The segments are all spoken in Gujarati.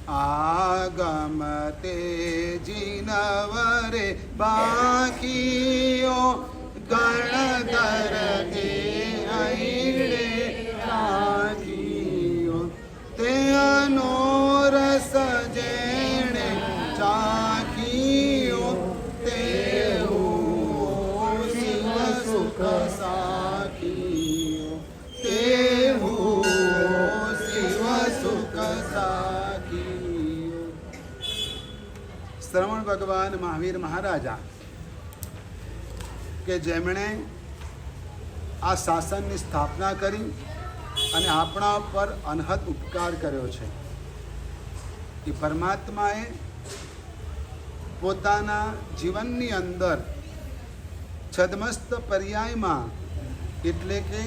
આગમ તેજીનવરે બાકીઓ ગણધર તે અઈડે રાખીઓ તે અનોરસ જેણે ચાખીઓ તેવું શિવ સુખ સાખીઓ તેવું શિવ સુખ સાખીઓ. શ્રવણ ભગવાન મહાવીર મહારાજા કે જેમણે આ શાસનની સ્થાપના કરી અને આપણા પર અનહદ ઉપકાર કર્યો છે, એ પરમાત્માએ પોતાના જીવનની અંદર છદ્મસ્ત પર્યાયમાં એટલે કે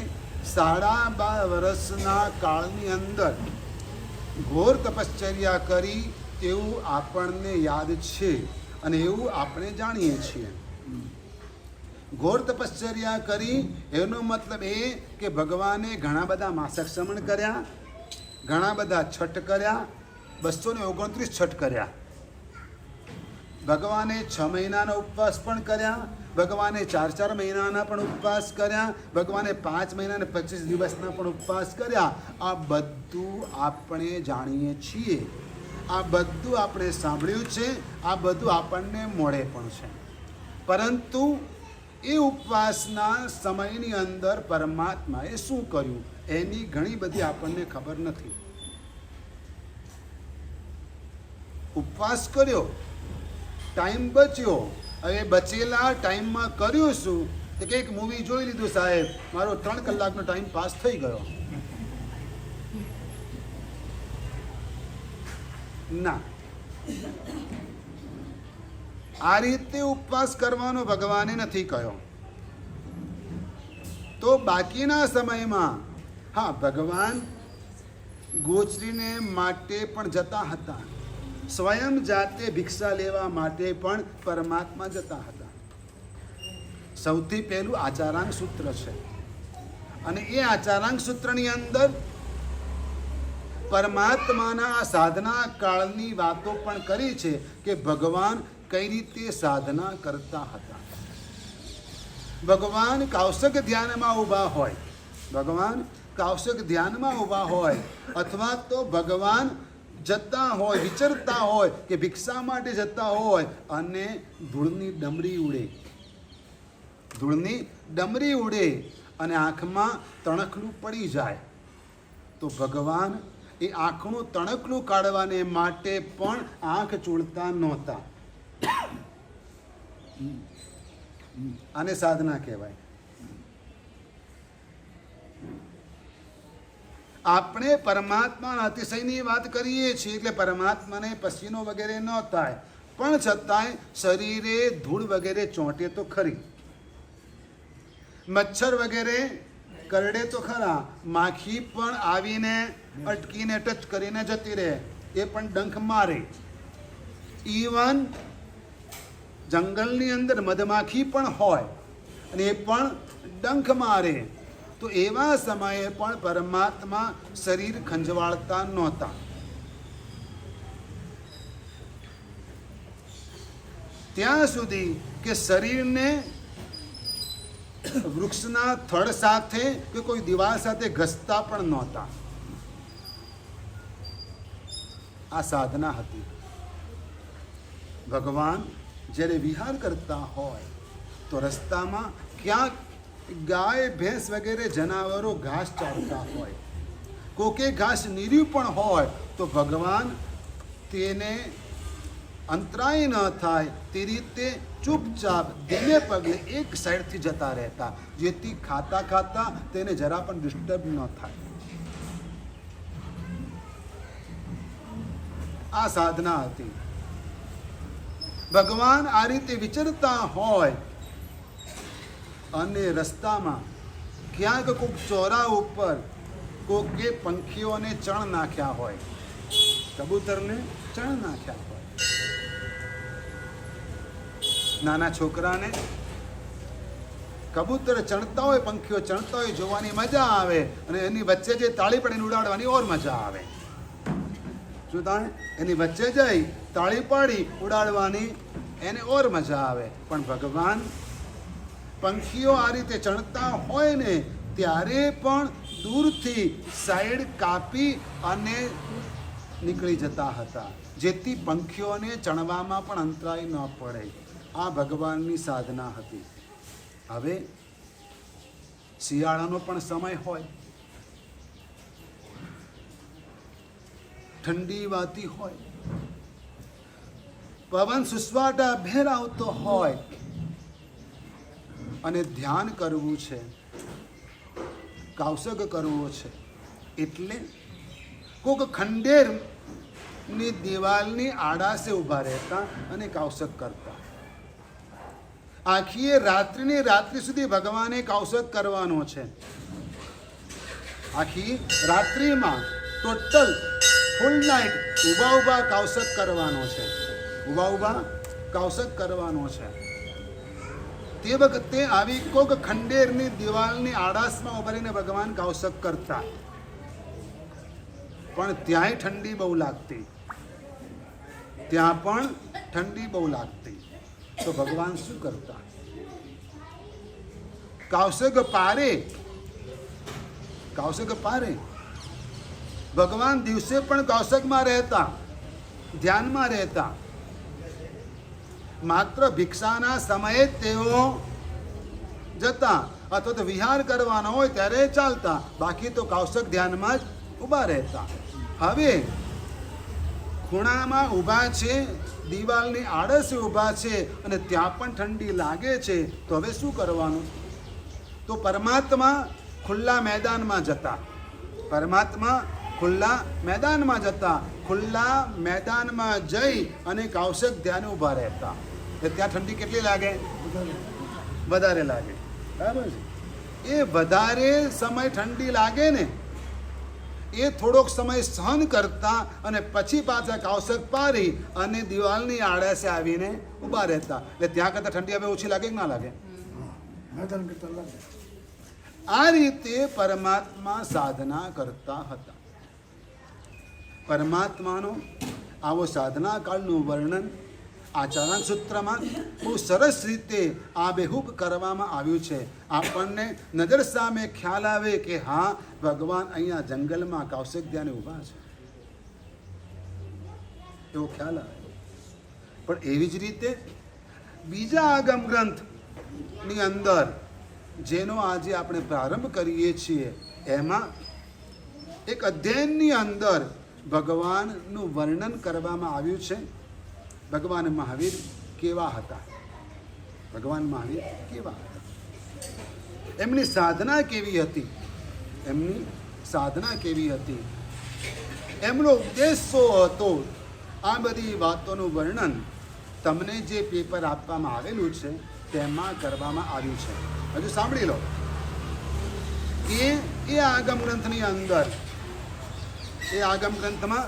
12.5 વર્ષના કાળની અંદર ઘોર તપશ્ચર્યા કરી એવું આપણને યાદ છે અને એવું આપણે જાણીએ છીએ. ઘોર તપશ્ચર્યા કરી એનો મતલબ એ કે ભગવાને ઘણા બધા માસક શ્રમણ કર્યા, ઘણા બધા છઠ કર્યા, 229 છઠ કર્યા. ભગવાને 6 મહિનાના ઉપવાસ પણ કર્યા, ભગવાને 4 મહિનાના પણ ઉપવાસ કર્યા, ભગવાને 5 મહિના અને 25 દિવસના પણ ઉપવાસ કર્યા. આ બધું આપણે જાણીએ છીએ, આ બધું આપણે સાંભળ્યું છે, આ બધું આપણને મળે પણ છે. પરંતુ એ ઉપવાસના સમયની અંદર પરમાત્માએ શું કર્યું એની ઘણી બધી આપણને ખબર નથી. ઉપવાસ કર્યો, ટાઈમ બચ્યો, હવે બચેલા ટાઈમમાં કર્યું શું? તો કંઈક મૂવી જોઈ લીધું સાહેબ, મારો 3 કલાકનો ટાઈમ પાસ થઈ ગયો. ના, આ રીતે ઉપવાસ કરવાનો ભગવાને નથી કહ્યો. તો બાકીના સમયમાં હા, ભગવાન ગોચરીને માટે પણ જતા હતા, સ્વયં જાતે ભિક્ષા લેવા માટે પણ પરમાત્મા જતા હતા. સૌથી પહેલું આચારાંગ સૂત્ર છે અને એ આચારાંગ સૂત્રની અંદર પરમાત્માના આ સાધના કાળની વાતો પણ કરી છે કે ભગવાન કઈ રીતે સાધના કરતા હતા. ભગવાન કૌશક ધ્યાનમાં ઊભા હોય, ભગવાન કૌશક ધ્યાનમાં ઊભા હોય અથવા તો ભગવાન જતા હોય, વિચરતા હોય કે ભિક્ષા માટે જતા હોય અને ધૂળની ડમરી ઉડે, ધૂળની ડમરી ઉડે અને આંખમાં તણખલું પડી જાય, તો ભગવાન એ આંખનું તણખલું કાઢવાને માટે પણ આંખ ચૂળતા નહોતા. આને સાધના કહેવાય. આપણે પરમાત્માના અતિશયની વાત કરીએ છીએ એટલે પરમાત્માને પસીનો વગેરે ન થાય, પણ છતાંય શરીરે ધૂળ વગેરે ચોંટે તો ખરી, મચ્છર વગેરે કરડે તો ખરા, માખી પણ આવીને અટકીને ટચ કરીને જતી રહે, એ પણ ડંખ મારે. ઈવન જંગલની અંદર મધમાખી પણ હોય અને એ પણ ડંખ મારે. તો એવા સમયે પણ પરમાત્મા શરીર ખંજવાળતા નહોતા. ત્યાં સુધી કે શરીરને વૃક્ષના થડ સાથે કે કોઈ દિવાલ સાથે ઘસતા પણ નહોતા. આ સાધના હતી. ભગવાન જ્યારે વિહાર કરતા હોય તો રસ્તામાં ક્યાંક ગાય ભેંસ વગેરે જનાવરો ઘાસ ચારતા હોય, કોકે ઘાસ નીર્યું પણ હોય તો ભગવાન તેને અંતરાય ન થાય તે રીતે ચૂપચાપ ધીમે પગલે એક સાઈડથી જતા રહેતા, જેથી ખાતા ખાતા તેને જરા પણ ડિસ્ટર્બ ન થાય. આ સાધના હતી. ભગવાન આ રીતે વિચરતા હોય અને રસ્તામાં ક્યાંક કોઈક ચોરા ઉપર કોકે પંખીઓને ચણ નાખ્યા હોય, કબૂતરને ચણ નાખ્યા હોય, નાના છોકરાને કબૂતર ચણતા હોય, પંખીઓ ચણતા હોય જોવાની મજા આવે અને એની વચ્ચે જે તાળી પડે ઉડાડવાની ઓર મજા આવે. શું થાય? એની વચ્ચે જઈ તાળી પાડી ઉડાડવાની એને ઓર મજા આવે. પણ ભગવાન પંખીઓ આ રીતે ચણતા હોય ને ત્યારે પણ દૂરથી સાઈડ કાપી અને નીકળી જતા હતા, જેથી પંખીઓને ચણવામાં પણ અંતરાય ન પડે. આ ભગવાનની સાધના હતી. હવે શિયાળાનો પણ સમય હોય, ઠંડી વાતી હોય, પવન સુસવાટા ભેર આવતો હોય અને ધ્યાન કરવું છે, કૌશગ કરવો છે, એટલે કોક ખંડેરની દિવાલની આડાસે ઊભા રહેતા અને કૌશક કરતા. આખી રાત્રિની રાત્રિ સુધી ભગવાને કૌશક કરવાનો છે. આખી રાત્રિમાં ટોટલ ફૂલ નાઇટ ઊભા કૌશક કરવાનો છે, ઊભા કૌશક કરવાનો છે. તે વખતે આવી કોક ખંડેરની દિવાલની આડાસમાં ઉભા રહીને ભગવાન કૌશક કરતા. પણ ત્યાંય ઠંડી બહુ લાગતી, ત્યાં પણ ઠંડી બહુ લાગતી. તો ભગવાન શું કરતા? કૌશક પારે ભગવાન દિવસે પણ કૌશકમાં રહેતા, ધ્યાનમાં રહેતા. માત્ર ભિક્ષાના સમયે તેઓ જતા અથવા તો વિહાર કરવાનો હોય ત્યારે ચાલતા, બાકી તો કૌશક ધ્યાનમાં જ ઊભા રહેતા. હવે ખૂણામાં ઊભા છે, દિવાલની આડસે ઊભા છે અને ત્યાં પણ ઠંડી લાગે છે. તો હવે શું કરવાનું? તો પરમાત્મા ખુલ્લા મેદાનમાં જતા, ખુલ્લા મેદાનમાં જઈ અને કૌશક ધ્યાને ઊભા રહેતા. ત્યાં ઠંડી કેટલી લાગે? વધારે લાગે. બરાબર છે. એ વધારે સમય ઠંડી લાગે ને એ થોડોક સમય સહન કરતા અને પછી પાછા કૌશક પારી અને દિવાલની આડસે આવીને ઊભા રહેતા. એટલે ત્યાં કરતાં ઠંડી હવે ઓછી લાગે કે ના લાગે? આ રીતે પરમાત્મા સાધના કરતા હતા. પરમાત્માનો આવો સાધના કાળનું વર્ણન આચરણ સૂત્રમાં બહુ સરસ રીતે આબેહૂબ કરવામાં આવ્યું છે. આપણને નજર સામે ખ્યાલ આવે કે હા, ભગવાન અહીંયા જંગલમાં કૌશક ધ્યાને ઊભા છે, એવો ખ્યાલ આવે. પણ એવી જ રીતે બીજા આગમ ગ્રંથની અંદર જેનો આજે આપણે પ્રારંભ કરીએ છીએ એમાં એક અધ્યયનની અંદર ભગવાનનું વર્ણન કરવામાં આવ્યું છે. ભગવાન મહાવીર કેવા હતા? એમની સાધના કેવી હતી? એમનો ઉદ્દેશ શું હતો? આ બધી વાતોનું વર્ણન તમને જે પેપર આપવામાં આવેલું છે તેમાં કરવામાં આવ્યું છે. હજુ સાંભળી લો કે એ આગમ ગ્રંથની અંદર, એ આગમ ગ્રંથમાં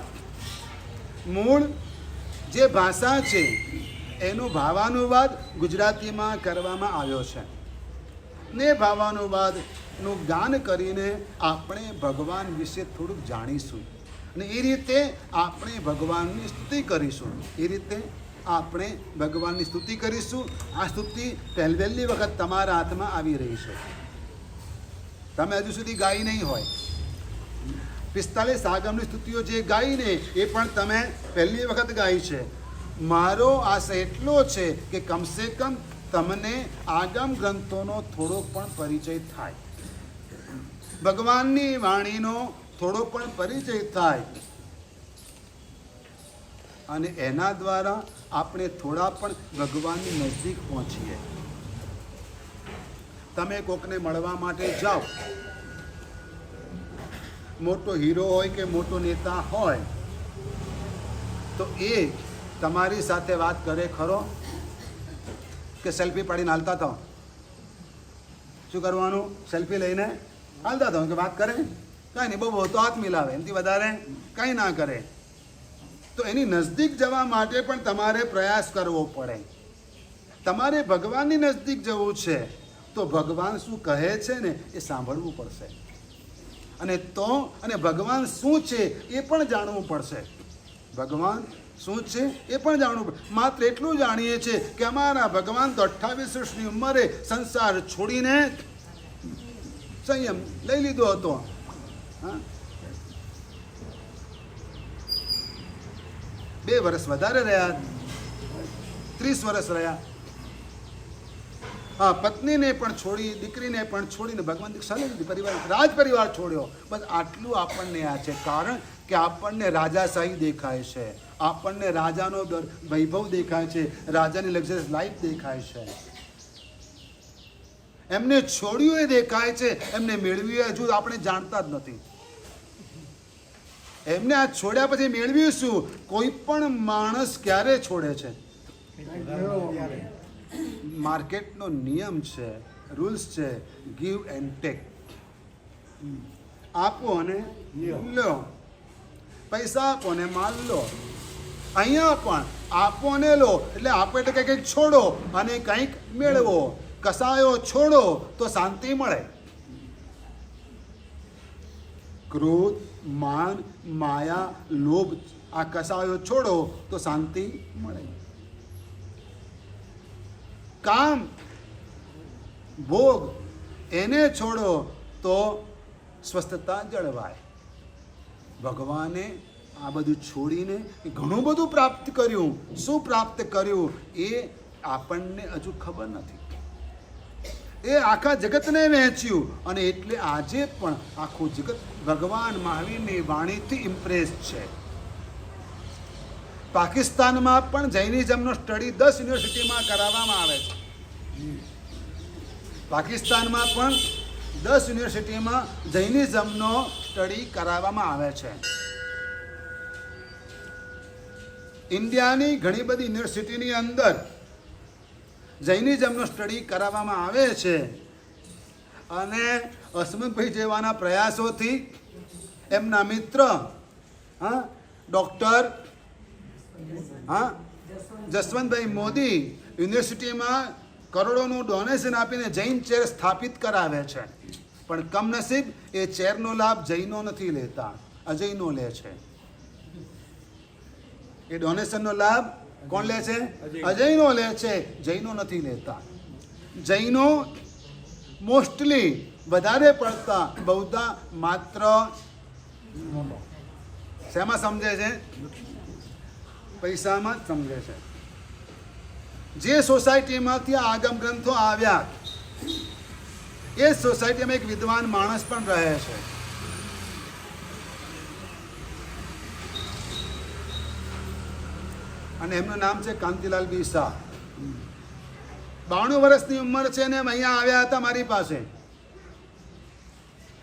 મૂળ જે ભાષા છે એનો ભાવાનુવાદ ગુજરાતીમાં કરવામાં આવ્યો છે ને ભાવાનુવાદનું જ્ઞાન કરીને આપણે ભગવાન વિશે થોડુંક જાણીશું અને એ રીતે આપણે ભગવાનની સ્તુતિ કરીશું. આ સ્તુતિ પહેલી વખત તમારા હાથમાં આવી રહી છે. તમે હજુ સુધી ગાઈ નહીં હોય. 45 આગમની સ્તુતિઓ જે ગાઈને એ પણ તમે પહેલી વખત ગાઈ છે. મારો આશય એટલો છે કે કમસે કમ તમને આગમ ગ્રંથોનો થોડો પણ પરિચય થાય, ભગવાનની વાણીનો થોડો પણ પરિચય થાય અને એના દ્વારા આપણે થોડા પણ ભગવાનની નજીક પહોંચીએ. તમે કોકને મળવા માટે જાઓ, મોટો હીરો હોય કે મોટો નેતા હોય તો એ તમારી સાથે વાત કરે ખરો કે સેલ્ફી પાડીને હાલતા થાઓ? શું કરવાનું? સેલ્ફી લઈને હાલતા થાઓ કે વાત કરે? કાંઈ નહીં, બહુ તો હાથ મિલાવે, એનાથી વધારે કંઈ ના કરે. તો એની નજદીક જવા માટે પણ તમારે પ્રયાસ કરવો પડે. તમારે ભગવાનની નજદીક જવું છે તો ભગવાન શું કહે છે ને એ સાંભળવું પડશે અને ભગવાન શું છે એ પણ જાણવું પડશે. ભગવાન શું છે એ પણ જાણવું પડે. માત્ર એટલું જાણીએ છીએ કે અમારા ભગવાન તો 28 વર્ષની ઉંમરે સંસાર છોડીને સંયમ લઈ લીધો હતો. હા, 2 વર્ષ વધારે રહ્યા, 30 વર્ષ રહ્યા. હા, પત્નીને પણ છોડી, દીકરીને પણ છોડીને ભગવાન દીક્ષા લઈ લીધી, પરિવાર, રાજ પરિવાર છોડ્યો. બસ આટલું આપણને આ છે. કારણ કે આપણને રાજાશાહી દેખાય છે, આપણને રાજાનો વૈભવ દેખાય છે, રાજાની લક્ઝરિયસ લાઈફ દેખાય છે. એમને છોડ્યું એ દેખાય છે, એમને મેળવ્યું હજુ આપણે જાણતા જ નથી. એમને આ છોડ્યા પછી મેળવ્યું શું? કોઈ પણ માણસ ક્યારે છોડે છે? માર્કેટનો નિયમ છે, રૂલ્સ છે, ગીવ એન્ડ ટેક. આપો અને લો, પૈસા આપો ને માલ લો. અહીંયા પણ આપો અને લો, એટલે આપો એટલે કંઈક છોડો અને કંઈક મેળવો. કસાયો છોડો તો શાંતિ મળે. ક્રોધ, માન, માયા, લોભ, આ કસાયો છોડો તો શાંતિ મળે. કામ, ભોગ, એને છોડો તો સ્વસ્થતા જળવાય. ભગવાને આ બધું છોડીને ઘણું બધું પ્રાપ્ત કર્યું. શું પ્રાપ્ત કર્યું એ આપણને હજુ ખબર નથી. એ આખા જગતને વહેંચ્યું અને એટલે આજે પણ આખું જગત ભગવાન મહાવીરની વાણીથી ઇમ્પ્રેસ છે. પાકિસ્તાનમાં પણ જૈનિઝમનો સ્ટડી 10 યુનિવર્સિટીમાં કરાવવામાં આવે છે. પાકિસ્તાનમાં પણ 10 યુનિવર્સિટીમાં જૈનિઝમનો સ્ટડી કરાવવામાં આવે છે. ઇન્ડિયાની ઘણી બધી યુનિવર્સિટીની અંદર જૈનિઝમનો સ્ટડી કરાવવામાં આવે છે. અને હસમુખભાઈ જેવાના પ્રયાસોથી એમના મિત્ર ડૉક્ટર જસવંતભાઈ મોદી યુનિવર્સિટીમાં કરોડોનું ડોનેશન આપીને જૈન ચેર સ્થાપિત કરાવે છે. પણ કમનસીબ એ ચેરનો લાભ જૈનો નથી લેતા, અજૈનો લે છે. એ ડોનેશનનો લાભ કોણ લે છે? અજૈનો લે છે, જૈનો નથી લેતા. જૈનો મોસ્ટલી વધારે પડતા બૌદ્ધ માત્ર શેમાં સમજે છે? પૈસામાં જ સમજે છે. જે સોસાયટીમાંથી આગમ ગ્રંથો આવ્યા એ સોસાયટીમાં એક વિદ્વાન માણસ પણ રહે છે. અને એમનું નામ છે કાંતિલાલ બી શાહ. 92 વર્ષની ઉંમર છે ને અહીંયા આવ્યા હતા મારી પાસે.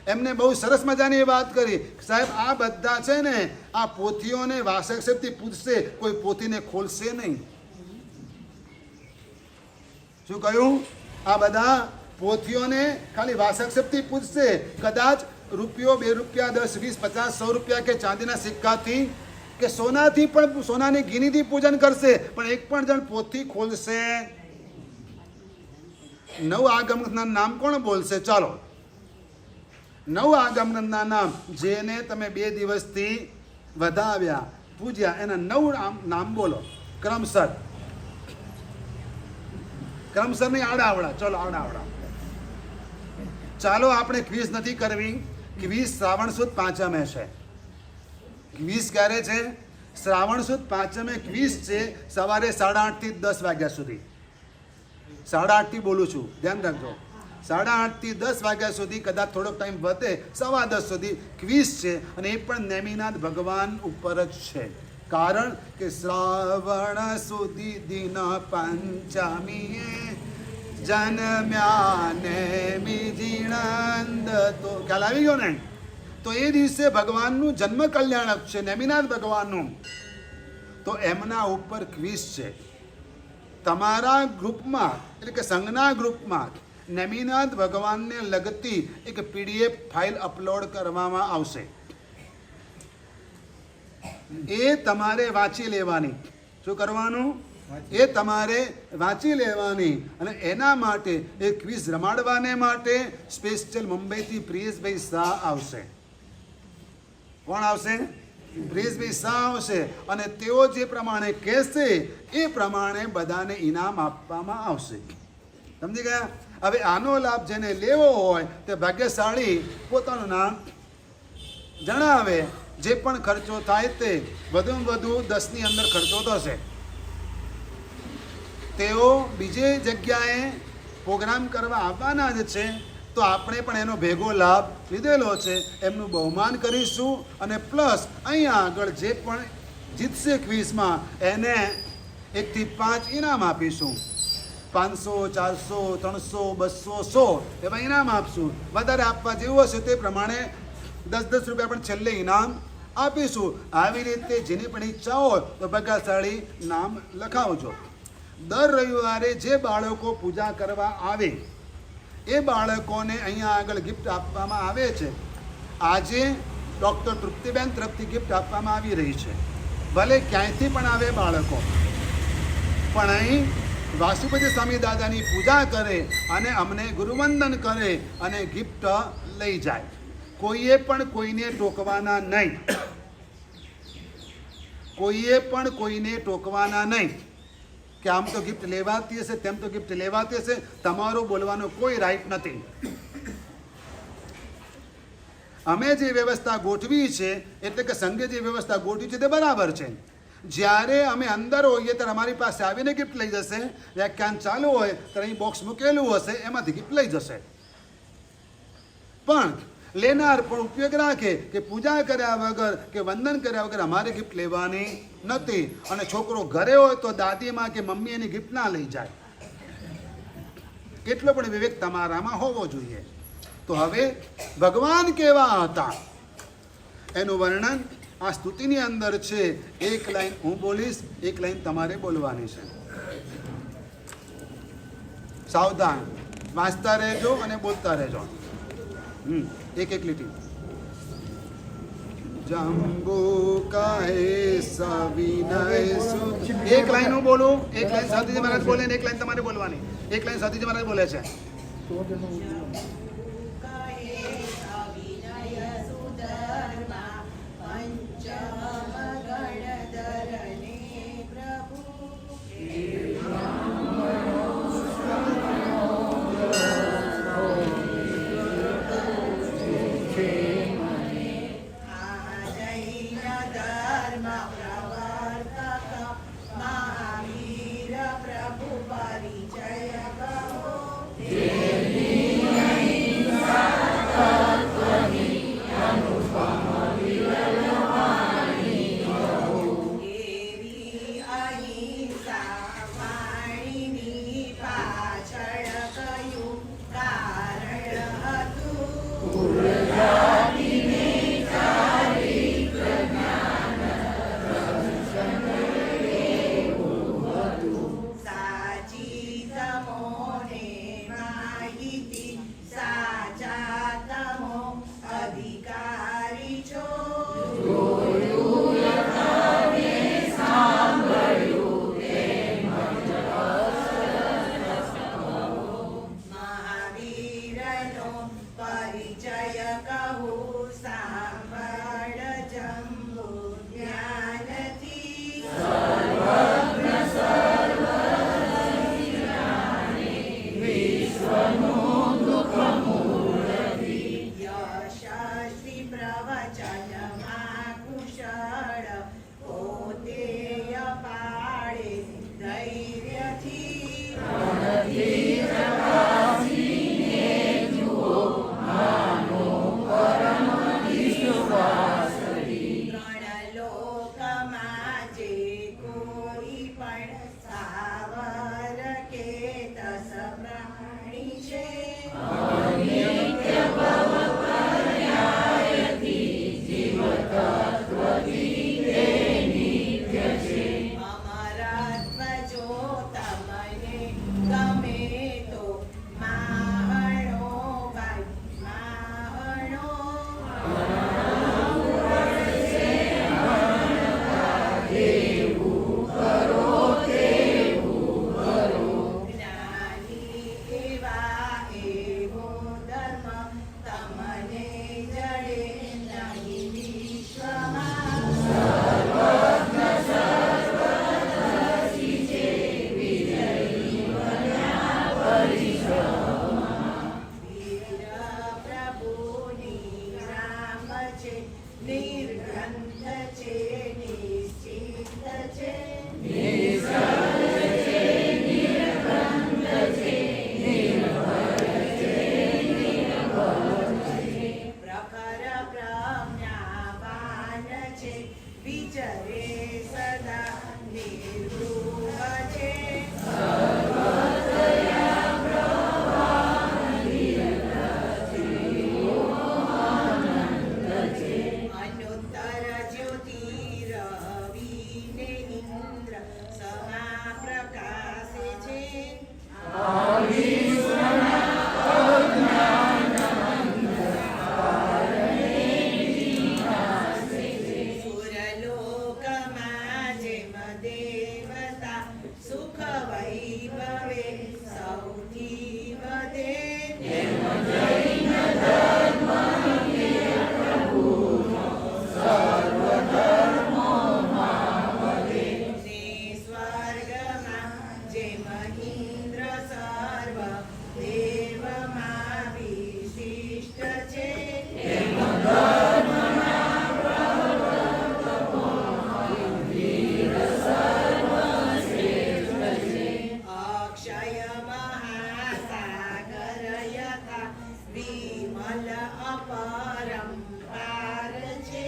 એમને બહુ સરસ મજાની વાત કરી, સાહેબ આ બધા છે ને આ પોથીઓને વાસકશક્તિ પૂછશે, કોઈ પોથીને ખોલશે નહીં. શું કહ્યું? આ બધા પોથીઓને ખાલી વાસકશક્તિ પૂછશે. કદાચ રૂપિયો, 2 રૂપિયા, 10, 20, 50, 100 રૂપિયા કે ચાંદીના સિક્કાથી કે સોનાથી પણ, સોનાની ગીનીથી પૂજન કરશે, પણ એક પણ જણ પોથી ખોલશે 9 આગમના નામ કોણ બોલશે? ચાલો 9 આગમના નામ જેને તમે 2 દિવસથી વધાવ્યા, પૂજ્યા, એના 9 નામ બોલો ક્રમશર. ક્રમશર નહીં, આડાવડા. ચલો આડાવડા. ચાલો આપણે ક્વિઝ નથી કરવી. ક્વિઝ શ્રાવણ સુદ પાંચમે છે. ક્વિઝ ક્યારે છે? શ્રાવણ સુદ પાંચમે ક્વિઝ છે, સવારે 8:30 થી 10 વાગ્યા સુધી. 8:30 થી બોલું છું, ધ્યાન રાખજો. 8:30 થી 10 વાગ્યા સુધી, કદાચ થોડોક ટાઈમ વધે 10:15 સુધી ક્વિઝ છે. અને એ પણ નેમિનાથ ભગવાન ઉપર જ છે. કારણ કે શ્રાવણ સુધી દિન પંચમીએ જન્મ્યા નેમિજીણંદ. તો ખ્યાલ આવી ગયો ને? તો એ દિવસે ભગવાનનું જન્મ કલ્યાણક છે, નેમિનાથ ભગવાનનું. તો એમના ઉપર ક્વિઝ છે. તમારા ગ્રુપમાં, એટલે કે સંઘના ગ્રુપમાં નેમિનાથ ભગવાનને લગતી એક PDF ફાઇલ અપલોડ કરવામાં આવશે. એ તમારે વાંચી લેવાની. શું કરવાનું? એ તમારે વાંચી લેવાની. અને એના માટે એ ક્વિઝ રમાડવાને માટે સ્પેશિયલ મુંબઈથી પ્રિયેશભાઈ શાહ આવશે. કોણ આવશે? બ્રિજ વિસાવશે અને તેઓ જે પ્રમાણે કહેશે એ પ્રમાણે બધાને ઇનામ આપવામાં આવશે. સમજી ગયા? હવે આનો લાભ જેને લેવો હોય તે ભાગ્યશાળી પોતાનું નામ જણાવે. જે પણ ખર્ચો થાય તે વધુમાં વધુ 10ની અંદર ખર્ચો થશે. તેઓ બીજી જગ્યાએ પ્રોગ્રામ કરવા આવવાના જ છે, તો આપણે પણ એનો ભેગો લાભ લીધેલો છે. એમનું બહુમાન કરીશું અને પ્લસ અહીંયા આગળ જે પણ જીતશે ક્વિઝમાં એને 1 થી 5 ઇનામ આપીશું. 500, 400, 300, 200, 100 એમાં ઇનામ આપશું. વધારે આપવા જેવું હશે તે પ્રમાણે 10-10 રૂપિયા પણ છેલ્લે ઇનામ આપીશું. આવી રીતે જેની પણ ઈચ્છા હોય તો ભાગ્યશાળી નામ લખાવજો. દર રવિવારે જે બાળકો પૂજા કરવા આવે એ બાળકોને અહીંયા આગળ ગિફ્ટ આપવામાં આવે છે. આજે ડૉક્ટર તૃપ્તિબેન તરફથી ગિફ્ટ આપવામાં આવી રહી છે. ભલે ક્યાંયથી પણ આવે બાળકો, પણ અહીં વાસુપતિ સ્વામી દાદાની પૂજા કરે અને અમને ગુરુવંદન કરે અને ગિફ્ટ લઈ જાય. કોઈએ પણ કોઈને ટોકવાના નહીં. કોઈએ પણ કોઈને ટોકવાના નહીં કે આમ તો ગિફ્ટ લેવાતી હશે, તેમ તો ગિફ્ટ લેવાતી હશે. તમારો બોલવાનો કોઈ રાઈટ નથી. અમે જે વ્યવસ્થા ગોઠવી છે એટલે કે સંઘે જે વ્યવસ્થા ગોઠવી છે તે બરાબર છે. જ્યારે અમે અંદર હોઈએ ત્યારે અમારી પાસે આવીને ગિફ્ટ લઈ જશે. વ્યાખ્યાન ચાલુ હોય ત્યારે અહીં બોક્સ મૂકેલું હશે, એમાંથી ગિફ્ટ લઈ જશે. પણ લેનાર પણ ઉપયોગ રાખે કે પૂજા કર્યા વગર કે વંદન કર્યા વગર અમારે ગિફ્ટ લેવાની નથી. અને છોકરો ઘરે હોય તો દાદીમાં કે મમ્મી એની ગિફ્ટ ના લઈ જાય. એટલો પણ વિવેક તમારામાં હોવો જોઈએ. તો હવે ભગવાન કેવા હતા એનું વર્ણન આ સ્તુતિની અંદર છે. એક લાઈન હું બોલીશ, એક લાઈન તમારે બોલવાની છે. સાવધાન, વાંચતા રહેજો અને બોલતા રહેજો. એક એક લીટી. જંબુ કહે સવિનય સુત. એક લાઈન હું બોલું, એક લાઈન સાધુજી મહારાજ બોલે, એક લાઈન તમારે બોલવાની. એક લાઈન સાધુજી મહારાજ બોલે છે. દેવતા સુખ વૈભવે સૌથી વધે સ્વર્ગમાં જેમ ઇન્દ્ર સર્વ દેવમાં વિશિષ્ટ છે અક્ષય મહાસાગર યથા વિમલ અપરંપાર છે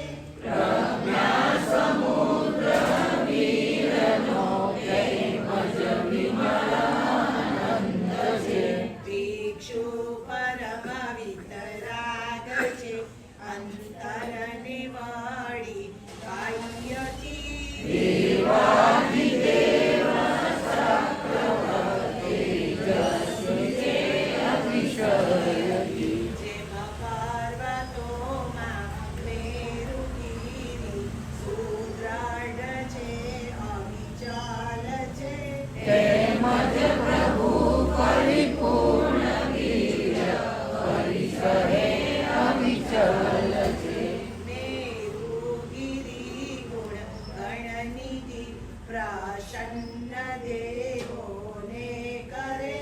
ભિક્ષુ પરમ વિતરાગ છે અંતર નિવાડી કાયથી જેમ પર્વતોમાં મેરુગીરી સુદ્રઢ છે અવિચલ છે મેરુગીરી ગુણ ગણનિધિ પ્રસન્ન દેવોને કરે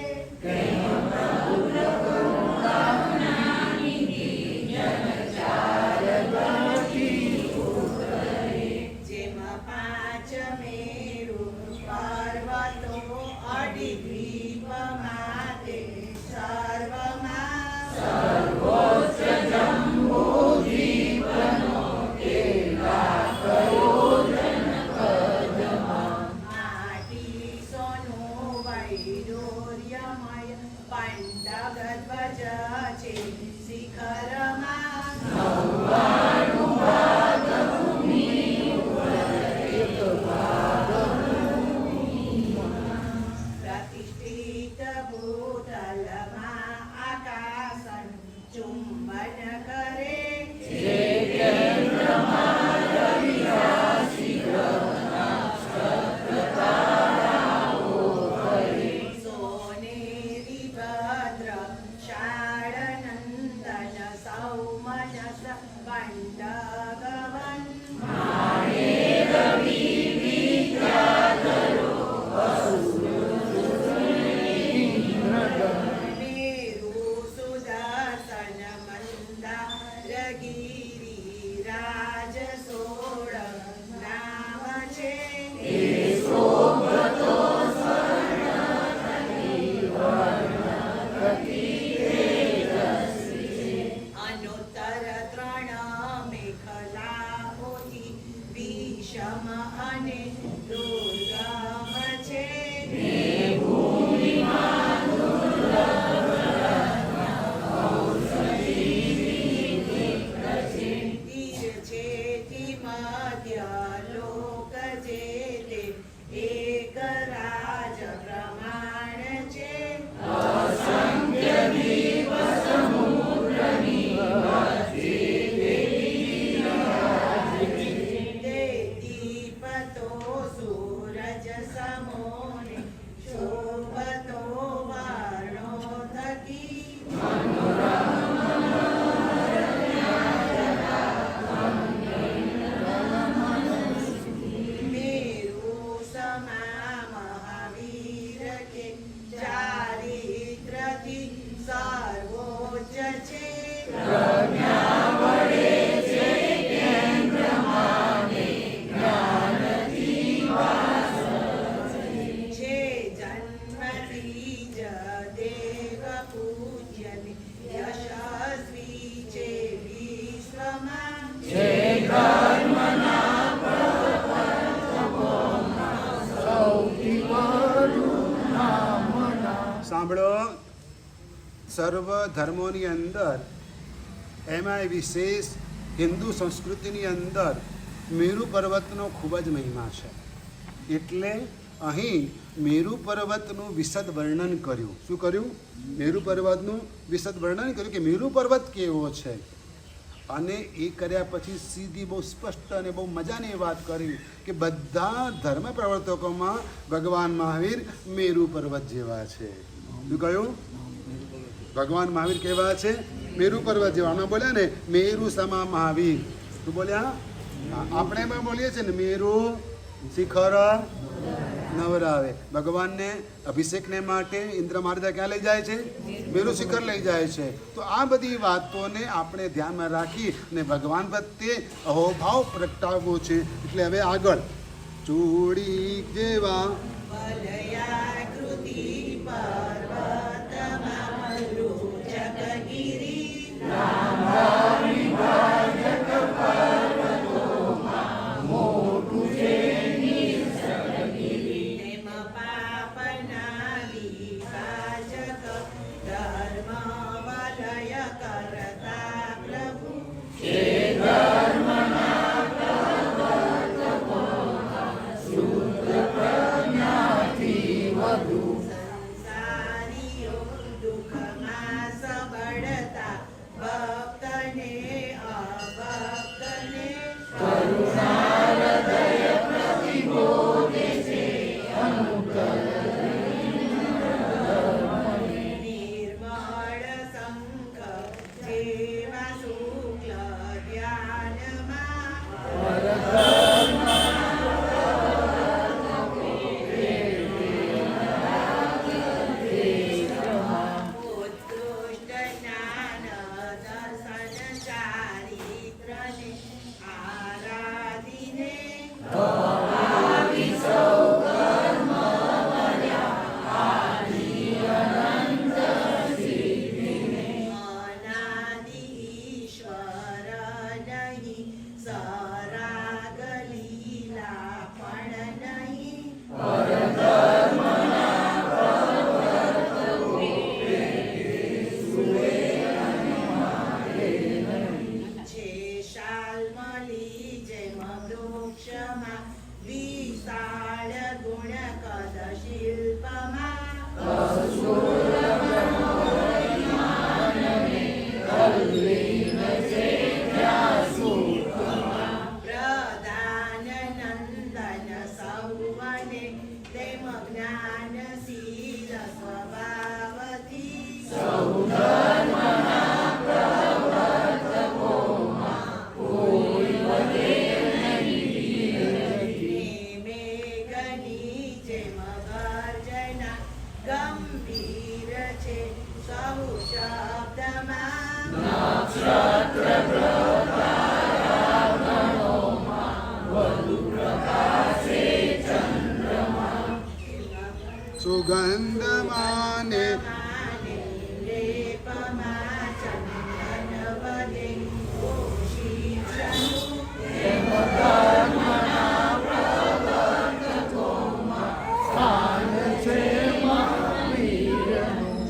જેમ પાંચ મેરુ પર્વતો અડી દ્વીપમાં તે સર્વમાં માટી સોનું વૈડૂર્યમય પાંડવ ધ્વજ છે શિખરમાં પ્રતિષ્ઠિત ભૂતલમાં આકાશન ચુંબન કરે સોનેરી ભદ્ર શાળનંદન સૌમનસ પંડગવન મેરુ સુદર્શન મંદારગીરી રાજ સોળ નામ છે અનુત્તર ત્રણ મેખલાઓથી વિષમ અને દુર્ગમ છે તીર છેથી મધ્ય લોક જે તે એક રાજ પ્રમાણ છે તે દીપતો સૂરજ સમોને શોભતો વાર્ણો થકી મેરુ સમા મહાવીર કે ચારિત્રથી સર્વોચ્ચ છે છે જન્મથી જ દેવ પૂજ્યને યશસ્વી છે વિશ્વમાં સાંભળો, સર્વ ધર્મોની અંદર એમાંય વિશેષ હિન્દુ સંસ્કૃતિની અંદર મેરુ પર્વતનો ખૂબ જ મહિમા છે. એટલે અહીં મેરુ પર્વતનું વિશદ વર્ણન કર્યું. શું કર્યું? મેરુ પર્વતનું વિશદ વર્ણન કર્યું કે મેરુ પર્વત કેવો છે. અને એ કર્યા પછી સીધી બહુ સ્પષ્ટ અને બહુ મજાની વાત કરી કે બધા ધર્મ પ્રવર્તકોમાં ભગવાન મહાવીર મેરુ પર્વત જેવા છે. શું કહ્યું? ભગવાન મહાવીર કેવા છે? મેરુ પર્વત જેવા. અમે બોલ્યા ને મેરુ સમા મહાવીર. શું બોલ્યા? આપણે એમાં બોલીએ છીએ ને મેરુ શિખર નવરાવે. ભગવાનને અભિષેકને માટે ઇન્દ્ર મહારાજા ક્યાં લઈ જાય છે? મેરુ શિખર લઈ જાય છે. તો આ બધી વાતોને આપણે ધ્યાનમાં રાખી અને ભગવાન પ્રત્યે અહોભાવ પ્રગટાવવો છે. એટલે હવે આગળ ચૂડી જેવા વલયાકૃતિ પર્વતમાં રુચકગિરી તેમ પાપના વિભાજક ધર્મ વલય કરતા પ્રભુ સંસારીઓ દુઃખમાં સબળતા ભક્તને અભક્તને નિર્મળ શંખ જેવા શુક્લ ધ્યાનમાં ઉત્કૃષ્ટ જ્ઞાન દર્શન ચારિત્રને આરાધીને અનાદિ ઈશ્વર નહીં સરાગ લીલા પણ નહીં છે શાલ્મલી જેમ વૃક્ષમાં વિશાળ ગુણ કદ શિલ્પમાં પ્રધાન નંદન સૌવને તેમ જ્ઞાનશીલ સ્વભાવથી મેઘની જેમ ગર્જના ગંભીર છે સૌ શબ્દમાં સુગંધમાને માને લેપમાં ચંદન વદે ઓશિષનું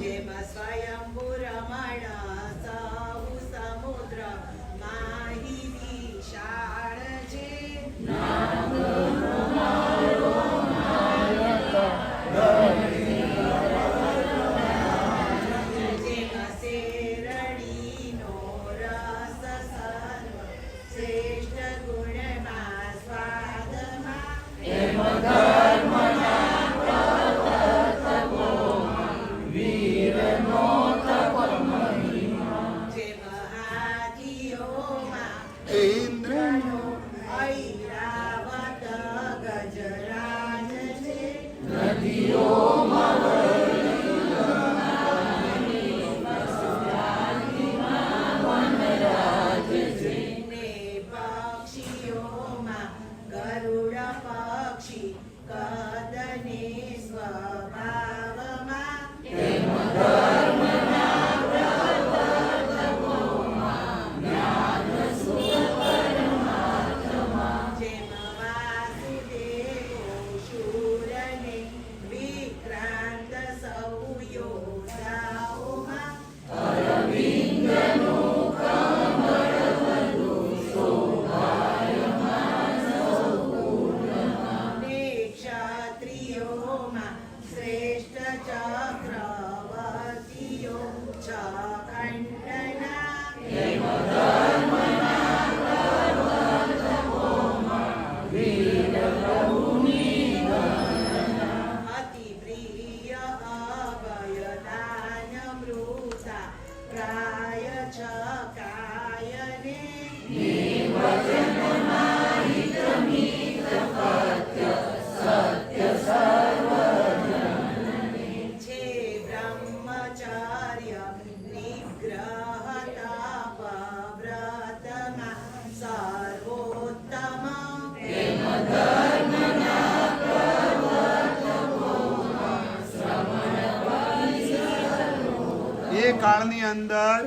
જેમ સ્વયંભૂ રમણ સૌ સમુદ્ર માહી વિશાળ છે જેમ શેરડીનો રસ સર્વ શ્રેષ્ઠ ગુણમાં સ્વાદમાં જેમ હાથીઓમાં ઇન્દ્રનો ઐરાવત ગજરાજ છે ને પક્ષીઓમાં ગરુડ પક્ષી કદને સ્વભાવમાં જેમ વાસુદેવો શૂરને વિક્રમ કાળની અંદર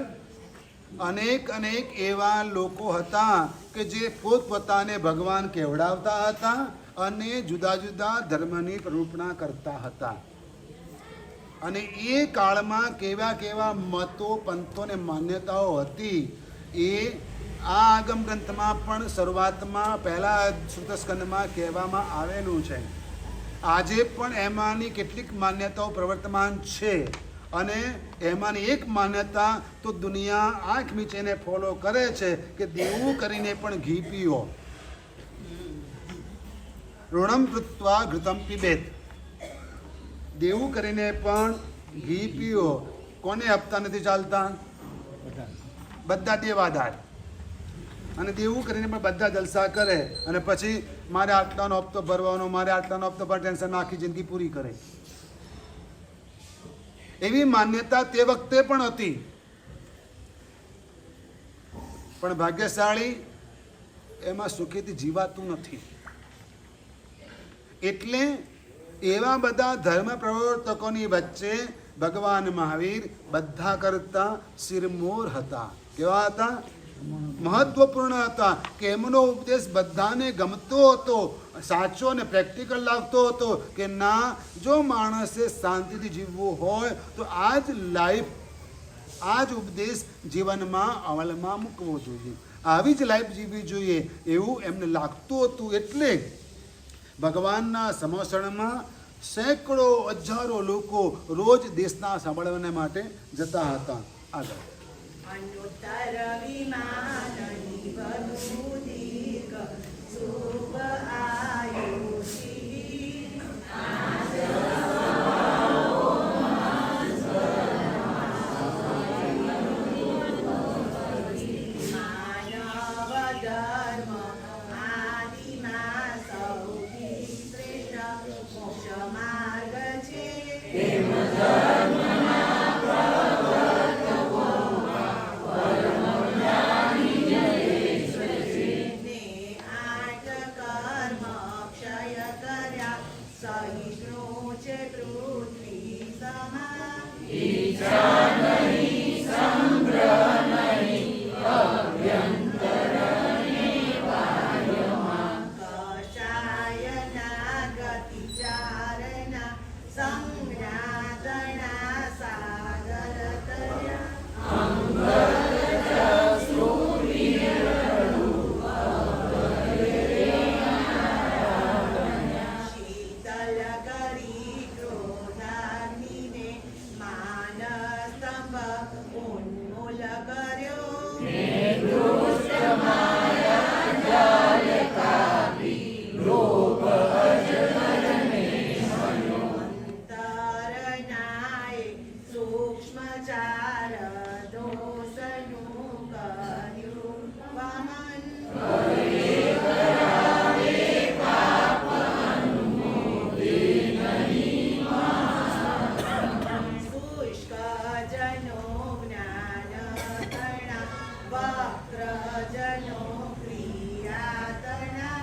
અનેક એવા લોકો હતા કે જે પોતપોતાને ભગવાન કહેવડાવતા હતા અને જુદા જુદા ધર્મની પ્રરૂપણા કરતા હતા. અને એ કાળમાં કેવા મતો, પંથો ને માન્યતાઓ હતી એ આ આગમ ગ્રંથમાં પણ શરૂઆતમાં પહેલા સુતસ્કંદમાં કહેવામાં આવેલું છે. આજે પણ એમાંની કેટલીક માન્યતાઓ પ્રવર્તમાન છે અને એમાંની એક માન્યતા તો દુનિયા આંખ મીચીને ફોલો કરે છે કે દેવું કરીને પણ ઘી પીઓ. ઋણમ કૃત્વા ઘૃતમ પીબેત. દેવું કરીને પણ ઘી પીઓ. કોને હપ્તા નથી ચાલતા? બધા દેવાદાર. અને દેવું કરીને પણ બધા જલસા કરે અને પછી મારે આટલાનો હપ્તો ભરવાનો, મારે આટલાનો હપ્તો ભર ટેન્શન આખી જિંદગી પૂરી કરે. એવી માન્યતા તે વખતે પણ હતી. પણ ભાગ્યશાળી એમાં સુખેથી જીવાતું નથી. એટલે એવા બધા ધર્મ પ્રવર્તકોની વચ્ચે ભગવાન મહાવીર બધા કરતા શિરમોર હતા. કેવા હતા? મહત્વપૂર્ણ હતા કે એમનો ઉપદેશ બધાને ગમતો હતો, સાચો અને પ્રેક્ટિકલ લાગતો હતો કે ના, જો માણસે શાંતિથી જીવવું હોય તો આ જ લાઈફ, આ જ ઉપદેશ જીવનમાં અમલમાં મૂકવો જોઈએ, આવી જ લાઈફ જીવવી જોઈએ એવું એમને લાગતું હતું. એટલે ભગવાનના સમસણમાં સેંકડો હજારો લોકો રોજ દેશના સાંભળવાને માટે જતા હતા. આગળ અનુત્તર વિમાનની વધુ દીર્ઘ શુભ આયુષી માનવ ધર્મ આદિમાં સૌથી શ્રેષ્ઠ મોક્ષ માર્ગ છે. સહિષ્ણુ છે પૃથ્વી સમા. કષાયના ગતિચારના સંજ્ઞાતણા સાગર તર્યા. શીતલ કરી ક્રોધાગ્નિને માનસ્તંભ ઉન્મૂલ કર્યો. અંતરનાએ સૂક્ષ્મચાર દોષનું કર્યું વમન. શુષ્કજનો જ્ઞાનતણા વક્રજનો ક્રિયાતણા.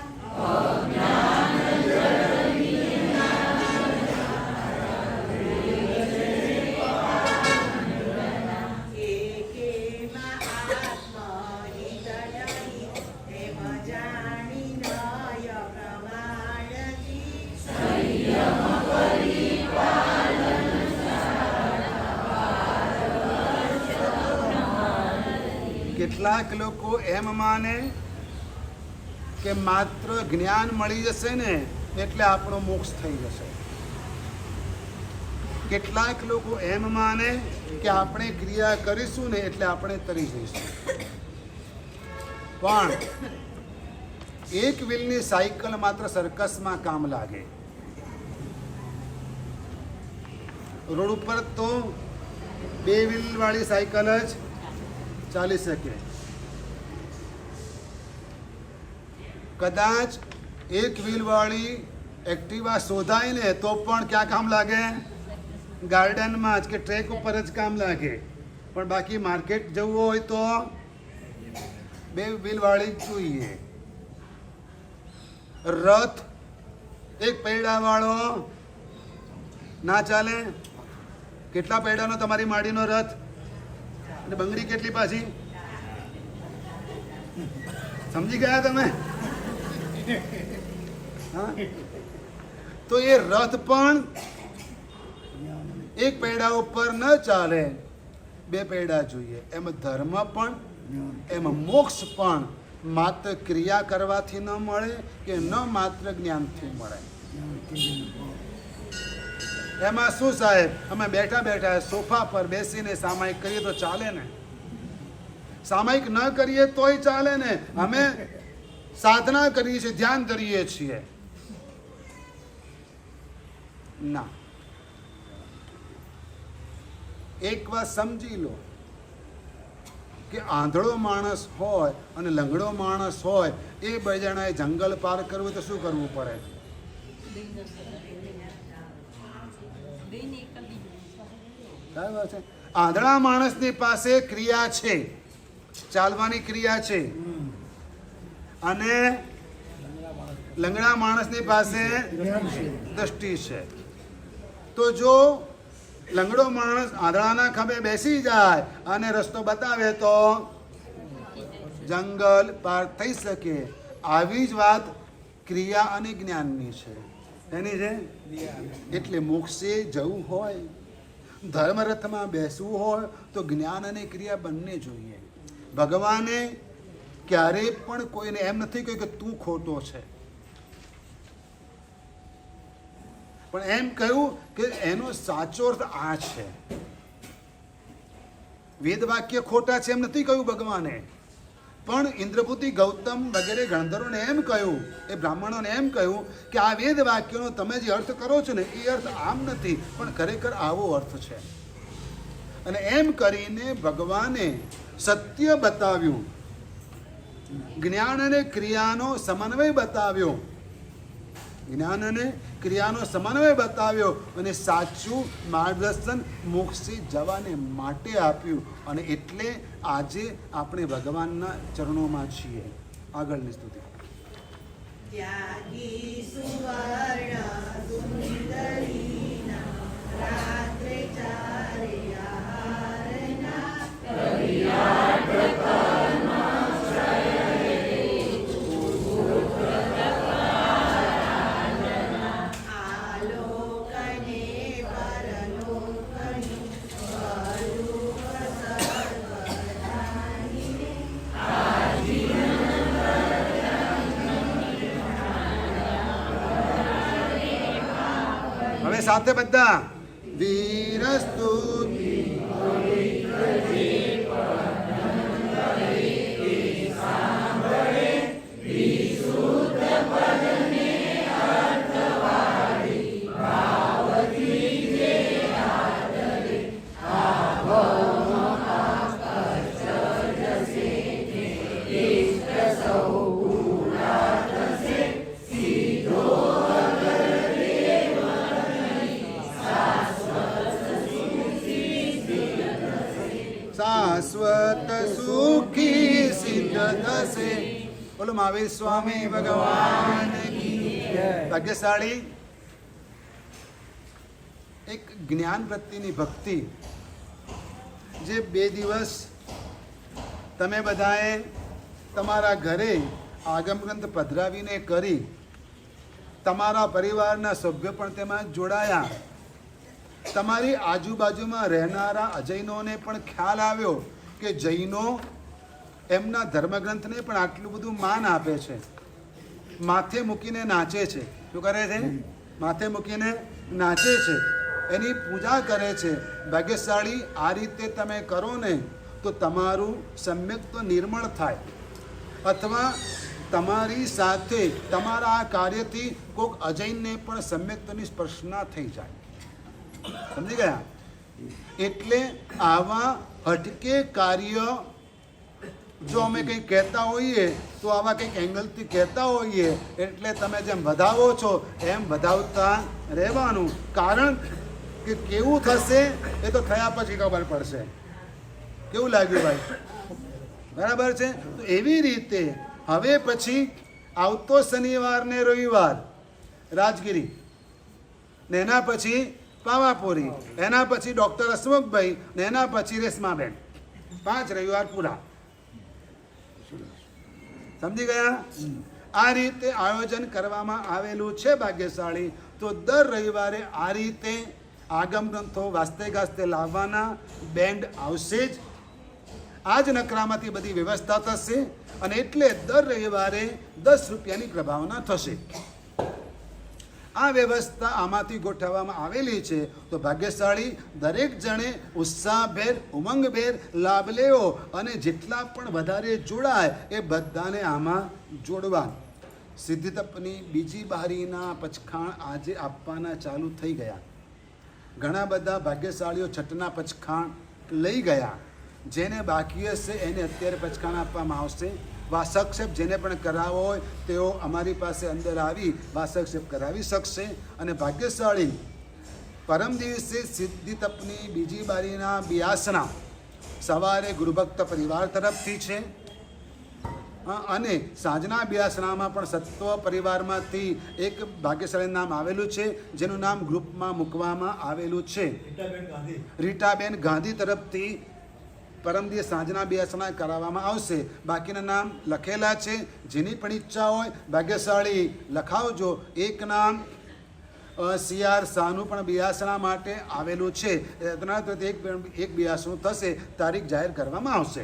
એકેમાં આત્મહિત નહીં એમ જાણી નય પ્રમાણથી. કેટલાક લોકો એમ માને કે માત્ર જ્ઞાન મળી જશે ને એટલે આપણો મોક્ષ થઈ જશે. કેટલાક લોકો એમ માને કે આપણે ક્રિયા કરીશું ને એટલે આપણે તરી જઈશું. પણ એક વ્હીલની સાયકલ માત્ર સર્કસમાં કામ લાગે. રોડ ઉપર તો બે વ્હીલ વાળી સાયકલ જ ચાલી શકે. કદાચ એક વ્હીલ વાળી એક્ટિવા શોધાય ને તો પણ ક્યાં કામ લાગે? ગાર્ડનમાં જ કે ટ્રેક ઉપર જ કામ લાગે. પણ બાકી માર્કેટ જવું હોય તો બે વ્હીલ વાળી જ જોઈએ. રથ એક પૈડા વાળો ના ચાલે. કેટલા પૈડાનો તમારી માડીનો રથ? અને બંગડી કેટલી પાછી? સમજી ગયા તમે? હા, તો એ રથ પણ એક પૈડા ઉપર ન ચાલે, બે પૈડા જોઈએ. એમ ધર્મ પણ, એમ મોક્ષ પણ માત્ર ક્રિયા કરવાથી ન મળે કે ન માત્ર જ્ઞાનથી મળે. એમાં શું સાહેબ, અમે બેઠા બેઠા સોફા પર બેસીને સામાયિક કરીએ તો ચાલે ને? સામાયિક ન કરીએ તોય ચાલે ને? અમે સાધના કરીએ છીએ, ધ્યાન કરીએ છીએ. ના, એક વાત સમજી લો કે આંધળો માણસ હોય અને લંગડો માણસ હોય, એ બે જણાએ જંગલ પાર કરવું તો શું કરવું પડે? બરાબર છે. આંધળા માણસની પાસે ક્રિયા છે, ચાલવાની ક્રિયા છે, અને લંગડા માણસની પાસે દ્રષ્ટિ છે. તો જો લંગડો માણસ આંધળાના ખભે બેસી જાય અને રસ્તો બતાવે તો જંગલ પાર થઈ શકે. આવી જ વાત ક્રિયા અને જ્ઞાનની છે. એની છે. એટલે મોક્ષે જવું હોય, ધર્મરથમાં બેસવું હોય તો જ્ઞાન અને ક્રિયા બંને જોઈએ. ભગવાને ક્યારેય પણ કોઈને એમ નથી કહ્યું કે તું ખોટો છે, પણ એમ કહ્યું કે એનો સાચો અર્થ આ છે. વેદ વાક્ય ખોટા છે એમ નથી કહ્યું ભગવાને, પણ ઇન્દ્રપુતિ, ગૌતમ વગેરે ગણધરોને એમ કહ્યું, એ બ્રાહ્મણોને એમ કહ્યું કે આ વેદ વાક્યનો તમે જે અર્થ કરો છો ને એ અર્થ આમ નથી, પણ ખરેખર આવો અર્થ છે. અને એમ કરીને ભગવાને સત્ય બતાવ્યું, જ્ઞાન અને ક્રિયાનો સમન્વય બતાવ્યો, જ્ઞાન અને ક્રિયાનો સમન્વય બતાવ્યો, અને સાચું માર્ગદર્શન મોક્ષે જવાને માટે આપ્યું. અને એટલે આજે આપણે ભગવાનના ચરણોમાં છીએ. આગળની સ્તુતિ. ત્યાગી સુવર્ણ સુંદરીના રાત્રે ચારે આહારના આલોકને પરલોકની સ્વરૂપ સર્વધારીને હવે સાથે બધા વીરસ્તુતિ. શાશ્વત સુખી સિદ્ધ થશે. બોલો મહાવીર સ્વામી ભગવાન કી જય. ભાગ્યશાળી એક જ્ઞાન પ્રત્યેની ભક્તિ જે 2 દિવસ તમે બધાએ તમારા ઘરે આગમ ગ્રંથ પધરાવીને કરી, તમારા પરિવારના સભ્યો પણ તેમાં જોડાયા, તમારી આજુબાજુમાં રહેનારા અજૈનોને પણ ખ્યાલ આવ્યો કે જૈનો એમના ધર્મગ્રંથને પણ આટલું બધું માન આપે છે, માથે મૂકીને નાચે છે. શું કરે છે? માથે મૂકીને નાચે છે, એની પૂજા કરે છે. ભાગ્યશાળી આ રીતે તમે કરો ને તો તમારું સમ્યક તો નિર્મળ થાય, અથવા તમારી સાથે તમારા આ કાર્યથી કોઈક અજૈનને પણ સમ્યક્તની સ્પર્શના થઈ જાય. સમજી ગયા? એટલે આવા હટકે કાર્ય જો અમે કંઈ કહેતા હોઈએ તો આવા કંઈક એંગલથી કહેતા હોઈએ, એટલે તમે જેમ વધાવો છો એમ વધાવતા રહેવાનું. કારણ કે કેવું થશે એ તો થયા પછી ખબર પડશે. કેવું લાગ્યું ભાઈ? બરાબર છે. તો એવી રીતે હવે પછી આવતો શનિવાર ને રવિવાર રાજગીરી, ને એના પછી પાવાપુરી, એના પછી ડૉક્ટર હસમુખભાઈ, ને એના પછી રેશમાબેન. 5 રવિવાર પૂરા. સમજી ગયા? આ રીતે આયોજન કરવામાં આવેલું છે ભાગ્યશાળી. તો દર રવિવારે આ રીતે આગમ ગ્રંથો વાસ્તે ગાસ્તે લાવવાના. બેન્ડ આવશે જ. આ જ નકરામાંથી બધી વ્યવસ્થા થશે અને એટલે દર રવિવારે 10 રૂપિયાની પ્રભાવના થશે. આ વ્યવસ્થા આમાંથી ગોઠવવામાં આવેલી છે. તો ભાગ્યશાળી દરેક જણે ઉત્સાહભેર ઉમંગભેર લાભ લેવો અને જેટલા પણ વધારે જોડાય એ બધાને આમાં જોડવા. સિદ્ધિતપની બીજી બારીના પચખાણ આજે આપવાના ચાલુ થઈ ગયા. ઘણા બધા ભાગ્યશાળીઓ છઠ્ઠના પચખાણ લઈ ગયા. જેને બાકી હશે એને અત્યારે પચખાણ આપવામાં આવશે. વાસક્ષેપ જેને પણ કરાવવો હોય તેઓ અમારી પાસે અંદર આવી વાસક્ષેપ કરાવી શકશે. અને ભાગ્યશાળી પરમ દિવસે સિદ્ધિતપની બીજી બારીના બિયાસના સવારે ગુરુભક્ત પરિવાર તરફથી છે અને સાંજના બિયાસનામાં પણ સત્વ પરિવારમાંથી એક ભાગ્યશાળી નામ આવેલું છે જેનું નામ ગ્રુપમાં મૂકવામાં આવેલું છે. રીટાબેન ગાંધી તરફથી પરમ દિવસ સાંજના બિયાસના કરાવવામાં આવશે. બાકીના નામ લખેલા છે. જેની પણ ઈચ્છા હોય ભાગ્યશાળી લખાવજો. એક નામ CR શાહનું પણ બિયાસણા માટે આવેલું છે. એક બિયાસણું થશે. તારીખ જાહેર કરવામાં આવશે.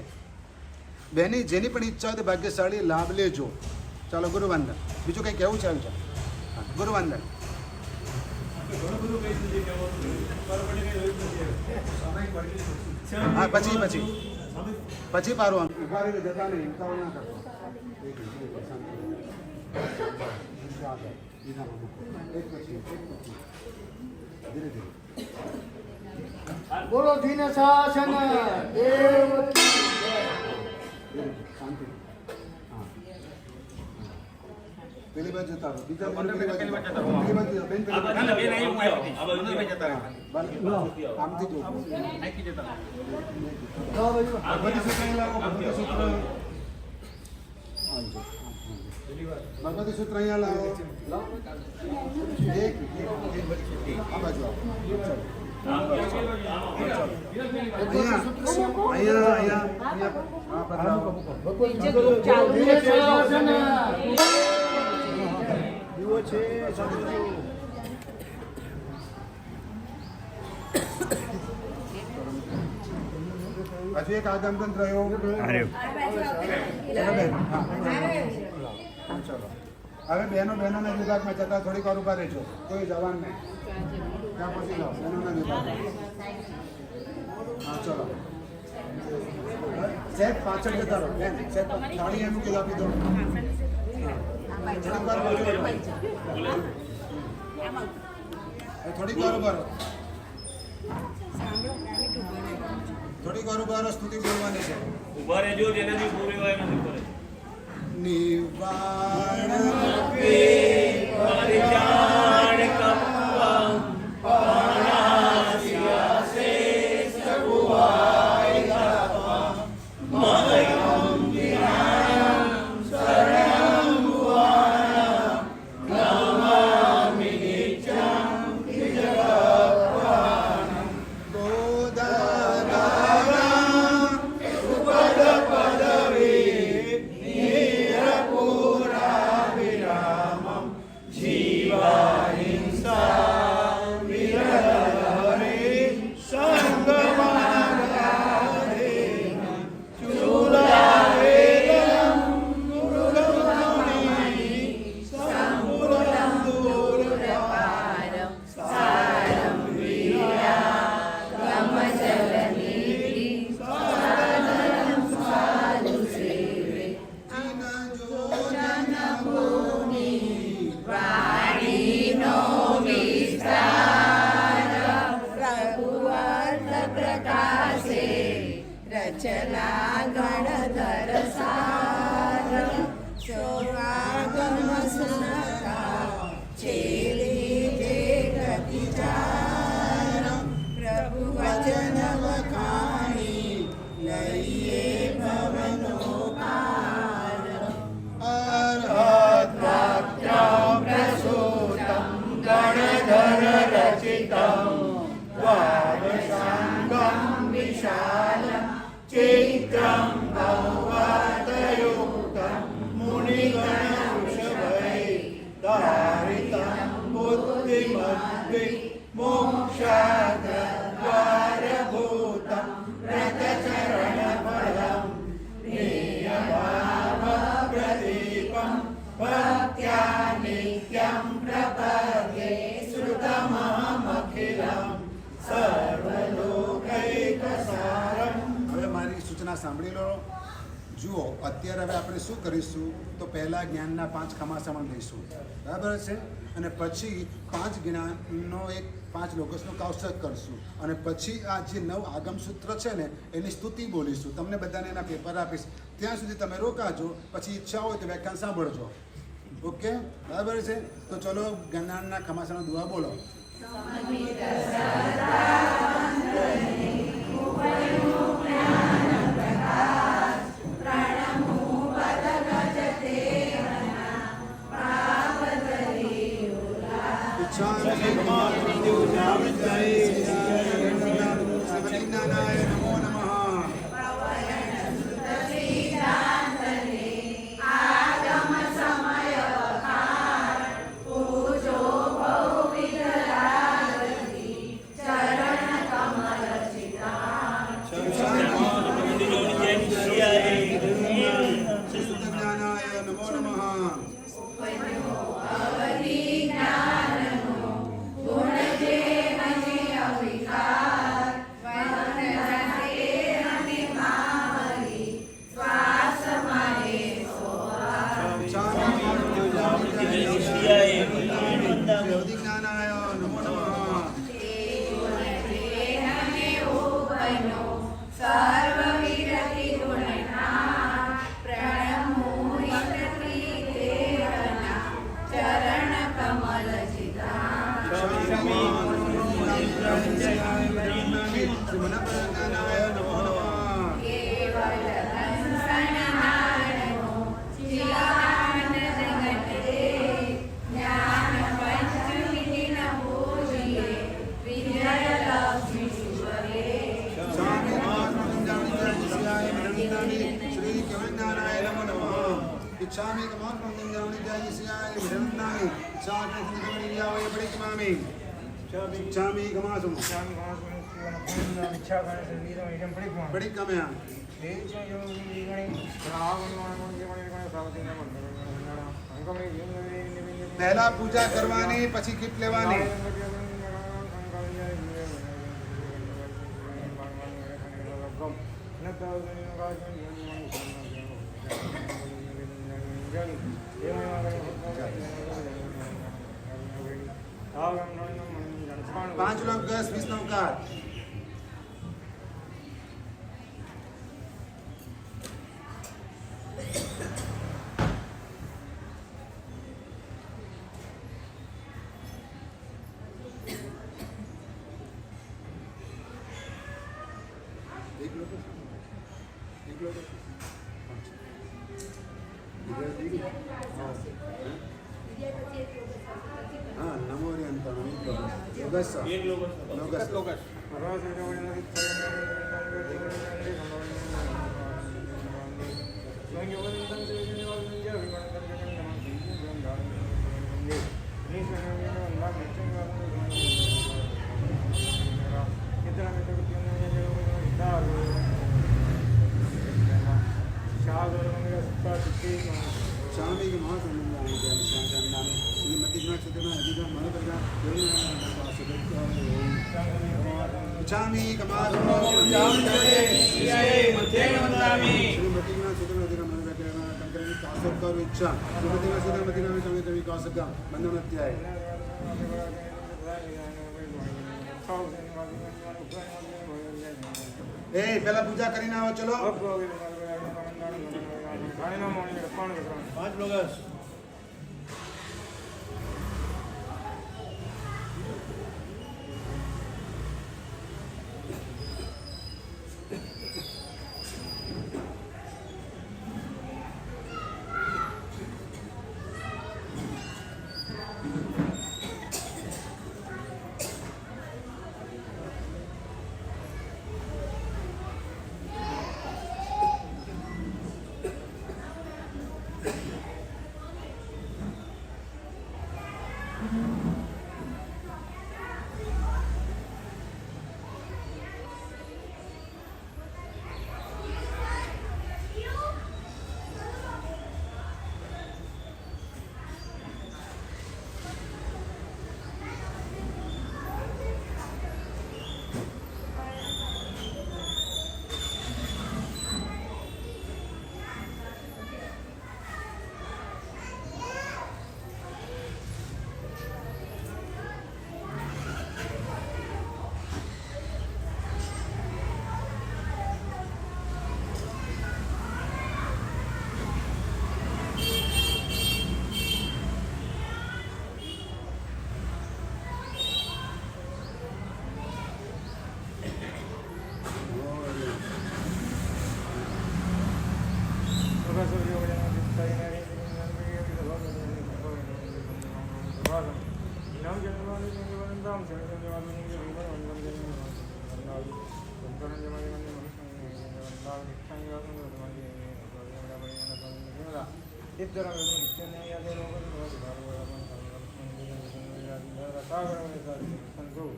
બેની જેની પણ ઈચ્છા હોય તો ભાગ્યશાળી લાભ લેજો. ચાલો ગુરુવંદન. બીજું કંઈ કહેવું છે? આવી છે ગુરુવંદન. હા પછી પારવાનું. ઉભા રહીને જતા નહીં. ઉતાવળ ના કરતા. એક પછી ધીરે ધીરે. બોલો ધીને શાસન દેવ શાંતિ. હા પેલી બાજુ જતા રહો. બીજા પેલી બાજુ પેલી બાજુ બેન આમથી જો ભગવતી સૂત્ર લાવો. ભગવતી સૂત્ર ભગવતી સૂત્ર અહીંયા લાવો. એક આ બાજુ આવો. હજુ એક આગમ ગ્રંથ રહ્યો. હવે બહેનોના વિભાગમાં જતા થોડીક વાર ઉભા રહેજો. કોઈ જવાન નહીં. ત્યાં પછી લાવો બહેનોના વિભાગમાં. હા ચલો સેટ પાછળ જતા રહો. બેન સેટ થાળી એનું કીધું આપી દો. થોડીક વાર ઉભા રહો. થોડીક વાર ઉભા રહો. સ્તુતિ બોલવાની છે. ઉભા રહેજો. જેનાથી પૂરી હોય નથી કરે. નિવાણ પરિજાણ કપમ પાણાસ્યાસે સર્વાય કપમ મયમ ધ્યાનમ શરણમ ભુવાનમ નમામિ નિત્યમ વિજગપ્રાણમ બોધારામ સુપદ પદવી રચના ગણધર સાર સૌરાગમ સુનતા છેદે જે ગતિચાર પ્રભુ વચન વખાણી લઈએ ભવનો પાર અર્હત્રાત્રમ પ્રસૂતમ ગણધર રચિતમ દ્વાદશાંગમ વિશાલમ ચૈત્રમ ભવતયુક્તમ મુનિગણવૃષભૈ ધારિતમ બુદ્ધિમદ્ભિ મોક્ષાદ્વારભૂતમ વ્રતચરણફલમ પ્રિયભાવપ્રદીપમ ભક્ત્યા નિત્યમ પ્રપદ્યે શ્રુતમખિલમ સર્વલોકૈકસારમ. હવે મારી સૂચના સાંભળી લો. જુઓ, અત્યારે હવે આપણે શું કરીશું તો પહેલાં જ્ઞાનના 5 ખમાસમણ લઈશું, બરાબર છે, અને પછી 5 જ્ઞાનનો 5 લોકસનો કૌશક કરશું, અને પછી આ જે 9 આગમ સૂત્ર છે ને એની સ્તુતિ બોલીશું. તમને બધાને એના પેપર આપીશ, ત્યાં સુધી તમે રોકાજો, પછી ઈચ્છા હોય તો વ્યાખ્યાન સાંભળજો. ઓકે, બરાબર છે. તો ચલો જ્ઞાનના ખમાસનો દુઆ બોલો. શ્રીમતીનારાયણ નમો નમઃ. શ્રીમતીનારાયણ નમો નમઃ. જ્ઞાનાય નમો નમઃ. શ્રીમનારાયણ નમો નમઃ. શ્રી કવિનારાયણ નમો નમઃ. इच्छामि कमात्मं जानिजाय सियाय विरन्नामि साधनसिद्धियावय पडिकमामि इच्छामि कमासुं पडिकमया પહેલા પૂજા કરવાની, પછી કીટ લેવાની. પાંચ લોક 10 20 નૌકાર. हाँ नमोरी अंत लोगस लोगस स्वामी के महासंबंधानी श्रीमती इच्छामि कमासुं इच्छा श्रीमती कौशक बंधनत्याय ए पहला पूजा કરીને આવો ચલો 5 लोग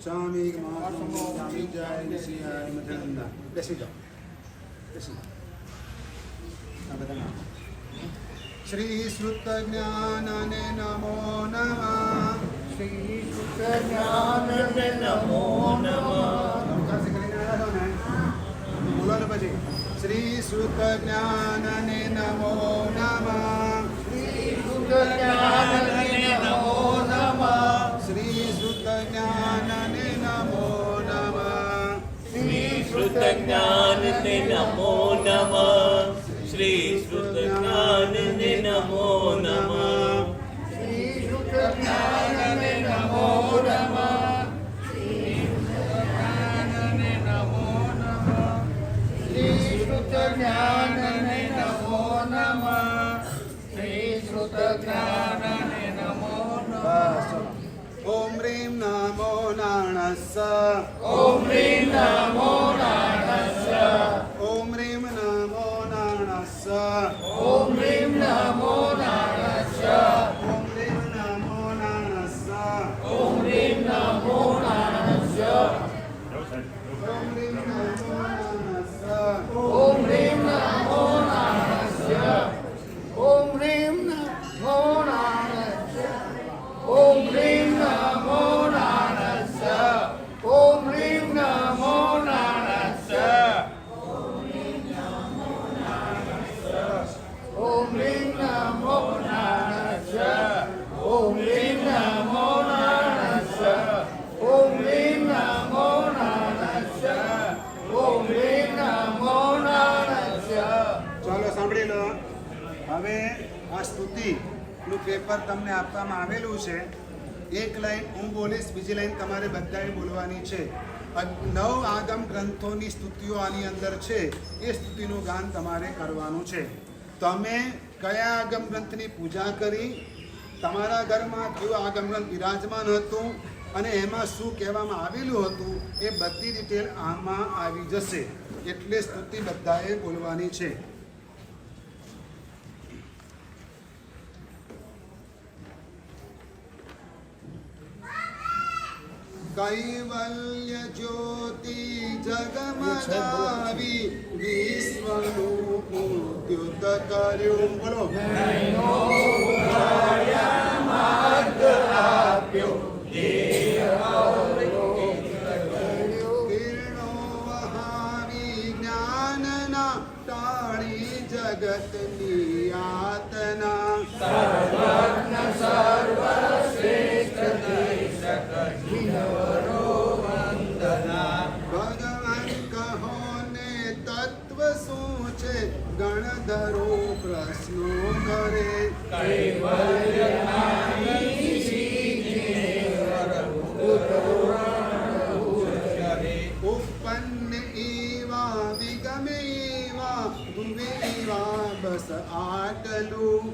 સ્વામી સ્વામી જય સિયાય મધનંદા. બેસી જાઓ, બેસી જાઓ. આ બધા નામ. શ્રી શ્રુત જ્ઞાનને નમો નમઃ. શ્રી શુદ્ધ જ્ઞાનને નમો નમઃ. ખાસ કરીને આવ્યા છો ને બોલો ને પછી. શ્રી શ્રુત જ્ઞાનને નમો નમઃ. શ્રી શુદ્ધ જ્ઞાનને નમો નમઃ. શ્રી શ્રુત જ્ઞાનને નમો નમઃ. શ્રી શ્રુત જ્ઞાનને નમો નમઃ. શ્રી શ્રુત જ્ઞાનને નમો નમઃ. શ્રી શુદ્ધ જ્ઞાનને નમો નમઃ. શ્રી શુદ્ધ જ્ઞાનને નમો નમઃ. શ્રી શુદ્ધ જ્ઞાનને નમો નમઃ. બસ ચલો. ઓમ રીમ નમો નાણસ્સ. ઓમ હ્રીમ નમો નારાયણસ્ય. ઓમ રીમ નમો નાણસ્સ. ઓમ હ્રીમ નમો નારાયણસ્ય. ઓમ રીમ નમો નાણસ્સ. ઓમ હ્રીમ નમો નારાયણસ્ય. ઓમ રીમ નમો નાણસ્સ. ઓમ હ્રીમ નમો નારાયણસ્ય. ઓમ હ્રીમ નમો નારાયણસ્ય. ઓમ હ્રીમ નમો નારાયણસ્ય. ઓમ હ્રીમ નમો નારાયણસ્ય. ઓમ હ્રીમ નમો નારાયણસ્ય. ઓમ હ્રીમ નમો નારાયણસ્ય. ઓમ હ્રીમ નમો નારાયણસ્ય. ઓમ હ્રીમ નમો નારાયણસ્ય. ચાલો સાંભળી લો. હવે આ સ્તુતિનું પેપર તમને આપવામાં આવેલું છે. એક લાઈન હું બોલીશ, બીજી લાઈન તમારે બધાએ બોલવાની છે. 9 આગમ ગ્રંથોની સ્તુતિઓ આની અંદર છે. એ સ્તુતિનું ગાન તમારે કરવાનું છે. તમે કયા આગમ ગ્રંથની પૂજા કરી, તમારા ઘરમાં કયું આગમ ગ્રંથ બિરાજમાન હતું અને એમાં શું કહેવામાં આવેલું હતું એ બધી ડિટેલ આમાં આવી જશે. એટલે સ્તુતિ બધાએ બોલવાની છે. કૈવલ્ય જ્યોતિ જગમગાવી વિશ્વનું ઉદ્યુત કર્યું. બોલો. કિરણો વહાવી જ્ઞાનના ટાળી જગતની યાતના. ભગવાન કહો ને તત્વ શું છે, ગણધરો પ્રશ્નો કરે. ઉપન્ન એવા વિગમે એવા ભુવે એવા બસ આટલું.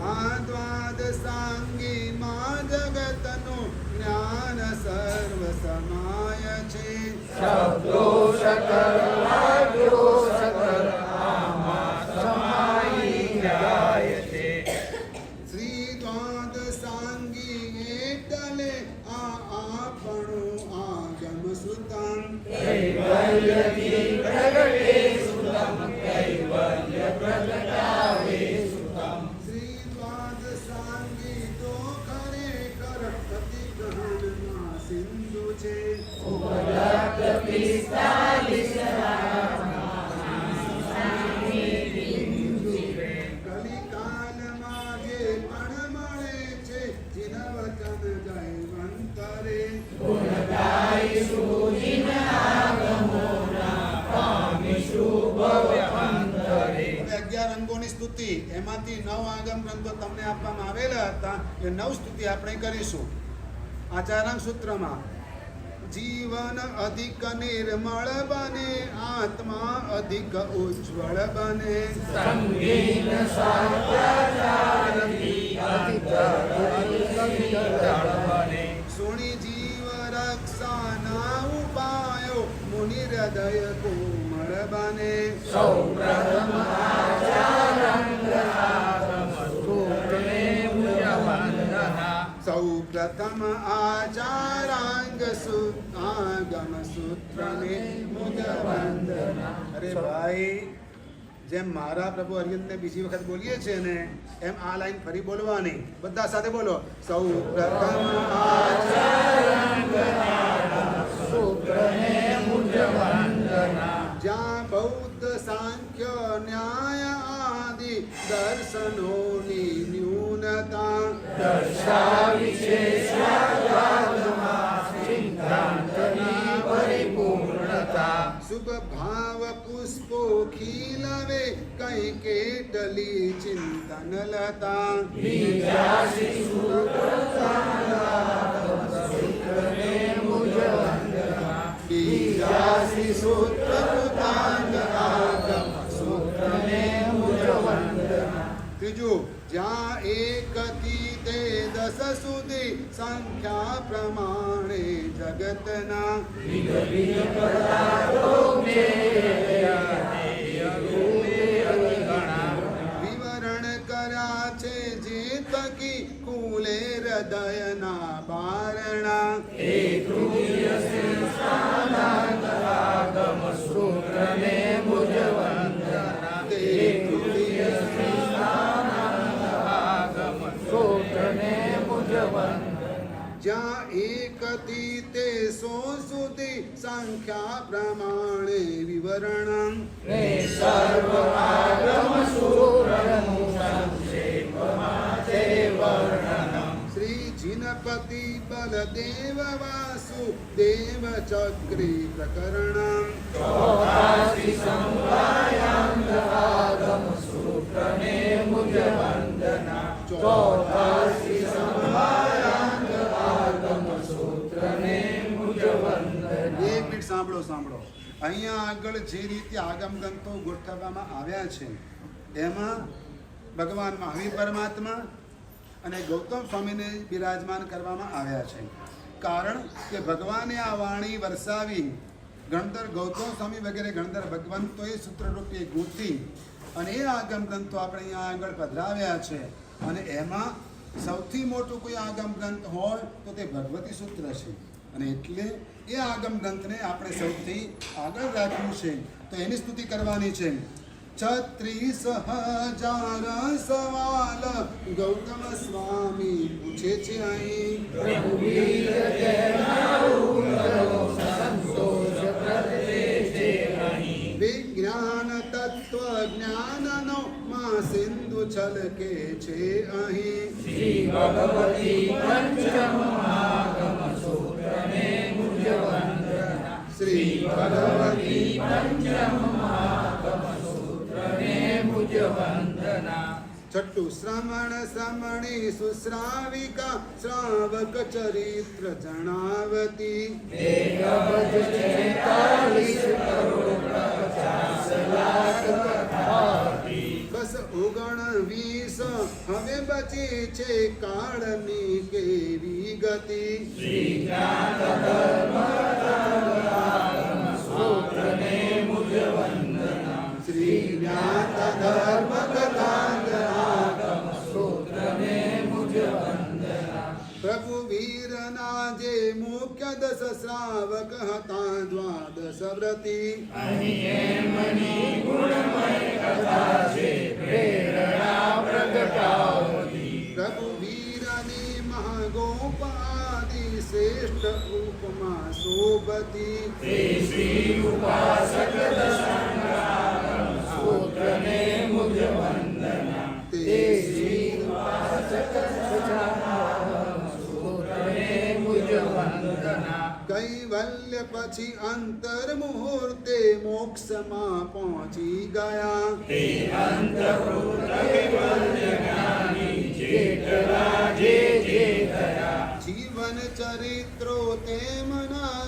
આ દ્વાદ સાંગી માં જગતનું જ્ઞાન સર્વ સમાય છે. શબ્દો સકલ વાદ્યો સકલ આમાં સમાઈ જાય છે. શ્રી દ્વાદ સાંગી એટલે આ આપણું આગમ સુતમ. કૈવલ્યથી પ્રગટે સુતમ. કૈવલ્ય પ્રગટાવે સુતમ. શ્રી દ્વાદ સાંગી તો ખરેખર અતિ ગહનમાં સિંધુ છે. ઉપલબ્ધ 45 કલિકાલમાં જે પણ મળે છે, જીનવચન જયવંતરે. ગુણગાઈશું જિન આગમોના પામીશું ભવઅંતરે. હવે 11 અંગોની સ્તુતિ, એમાંથી 9 આગમ ગ્રંથો તમને આપવામાં આવેલા હતા. એ 9 સ્તુતિ આપણે કરીશું. આ ચારાંગ સૂત્રમાં જીવન અધિક નિર્મળ બને, આત્મા અધિક ઉજ્જવળ બને. સંગીન સાત્યાચારથી બને. સુણી જીવ રક્ષાના ઉપાયો, મુનિ હૃદય કોમળ બને. સૌ પ્રથમ આચારંગ આગમ સૂત્રને મુજ વંદના. સૌ પ્રથમ આચારાંગ આગમ સૂત્રને મુજ વંદના. અરે ભાઈ, જેમ મારા પ્રભુ અરવિંદને બીજી વખત બોલીએ છીએ ને, એમ આ લાઈન ફરી બોલવાની. બધા સાથે બોલો. સૌ પ્રથમ આચારંગ આગમ સૂત્રને મુજ વંદના. જ્યાં બૌદ્ધ સાંખ્ય ન્યાય આદિ દર્શનોની ન્યૂનતા, દર્શાવી છે સ્યાગાદમાં સિદ્ધાંતની પરિપૂર્ણતા. શુભ ભાવ પુષ્પો ખીલવે, કઈ કેટલી ચિંતન લતા. બીજાસી સૂત્રને મુજ વંદના. બીજાસી સૂત્ર કૃતાંગ આગમ સૂત્રને મુજ વંદના. ત્રીજું, જ્યાં એકથી તે 10 સુધી સંખ્યા પ્રમાણે જગતના વિધ વિધ પદાર્થો વિવરણ કર્યા છે, જે તકી ખુલે હૃદયના બારણા. એ તૃતીય સ્થાનાંગ આગમ સૂત્રને મુજ વંદના. તે તૃતીય સ્થાનાંગ આગમ સૂત્રને મુજ વંદના. જ્યાં એકથી તે 100 સુધી સંખ્યા પ્રમાણે વિવરણ. ને સર્વ આગમ સૂત્રનું સંક્ષેપમાં તે વર્ણનમ. શ્રી જીનપતિ બલદેવ વાસુદેવ ચક્રી પ્રકરણ. ચોપાસી સમવાયાંગ આગમ સૂત્રને મુજ વંદના. ચોપાસી સમવાયાંગ આગમ સૂત્રને મુજ વંદના. એક મિનિટ સાંભળો સાંભળો. અહીંયા આગળ જે રીતે આગમ ગ્રંથો ગોઠવવામાં આવ્યા છે, એમાં ભગવાન મહાવીર પરમાત્મા અને ગૌતમ સ્વામીને બિરાજમાન કરવામાં આવ્યા છે. કારણ કે ભગવાને આ વાણી વરસાવી, ગણધર ગૌતમ સ્વામી વગેરે ગણધર ભગવંતોએ સૂત્રરૂપે ગૂંથી અને એ આગમ ગ્રંથો આપણે અહીંયા આગળ પધરાવ્યા છે. અને એમાં સૌથી મોટું કોઈ આગમ ગ્રંથ હોય તો તે ભગવતી સૂત્ર છે. અને એટલે એ આગમ ગ્રંથને આપણે સૌથી આગળ રાખ્યું છે, તો એની સ્તુતિ કરવાની છે. 36,000 સવાલ ગૌતમ સ્વામી પૂછે છે અહીં. પ્રભુવીર તેના ઉદરો સંતોષ પ્રગટે છે અહીં. વિજ્ઞાન તત્વ જ્ઞાનનો માં સિંધુ છલકે છે અહીં. શ્રી ભગવતી પંચમ આગમ સૂત્રને મુજ વંદના. શ્રી ભગવતી પંચમ આગમ સૂત્રને મુજ વંદના. છઠ્ઠું, શ્રમણ શ્રમણી સુશ્રાવિકા શ્રાવક ચરિત્ર જણાવતી. 1,46 કરોડ 50 લાખ કથાતી. બસ 19 હવે બચી છે કાળની કેવી ગતિ. શ્રી જ્ઞાન ધર્મ આગમ સૂત્રને મુજ વંદના. શ્રી જ્ઞાન ધર્મ કથાંગ આગમ સૂત્રને મુજ વંદના. પ્રભુ વીરના જે મુખ્ય 10 શ્રાવક હતા, 12 વ્રતી. અહીં એમની ગુણમય કથા છે, પ્રેરણા પ્રગટાવતી. પ્રભુ વીરની મહાગોપાદિ શ્રેષ્ઠ ઉપમા શોભતી. તે શ્રી ઉપાસક દશાંગાગમ સૂત્રને મુજ વંદના. તે શ્રી ઉપાસક દશાંગાગમ સૂત્રને મુજ વંદના. કૈવલ્ય પછી અંતર મુહૂર્તે મોક્ષમાં પહોંચી ગયા. તે અંતઃપુર કૈવલ્ય જ્ઞાની જેટલા જે થયા. જીવન ચરિત્રો તેમના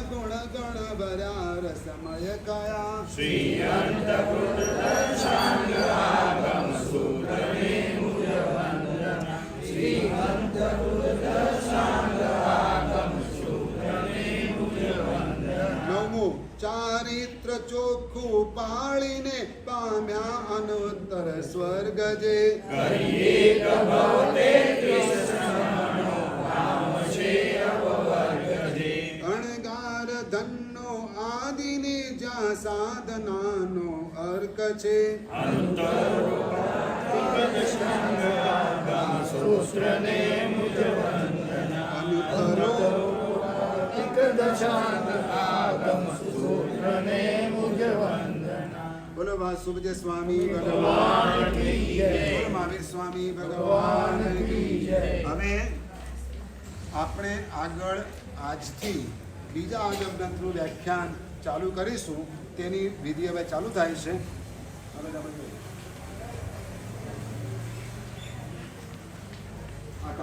સમય કયા શ્રી અંતકૃત દર્શાંગ આગમ સૂત્રને મુજ વંદના શ્રી અંતકૃત દર્શાંગ આગમ સૂત્રને મુજ વંદના નવમું ચારિત્ર ચોખ્ખું પાળીને પામ્યા અનુત્તર સ્વર્ગ જે કરીએ પ્રભવતે કૃષ્ણનો કામ છે અપવર્ગ જે અણગાર ધનનો આદિને જ્યાં સાધનાનો અર્ક છે અંતરોપાધિકદશાંગાગમ સૂત્રને મુજ વંદના અનુત્તરો અંતરોપાધિકદશાંગાગમ સૂત્રને મુજ વંદના બોલો વાસુદેવ સ્વામી ભગવાન ભગવાન કી જય. બોલો મહાવીર સ્વામી ભગવાન કી જય. હવે આપણે આગળ આજથી બીજા આગમગ્રંથનું વ્યાખ્યાન ચાલુ કરીશું. તેની વિધિ હવે ચાલુ થાય છે. હવે તમે જોઈએ.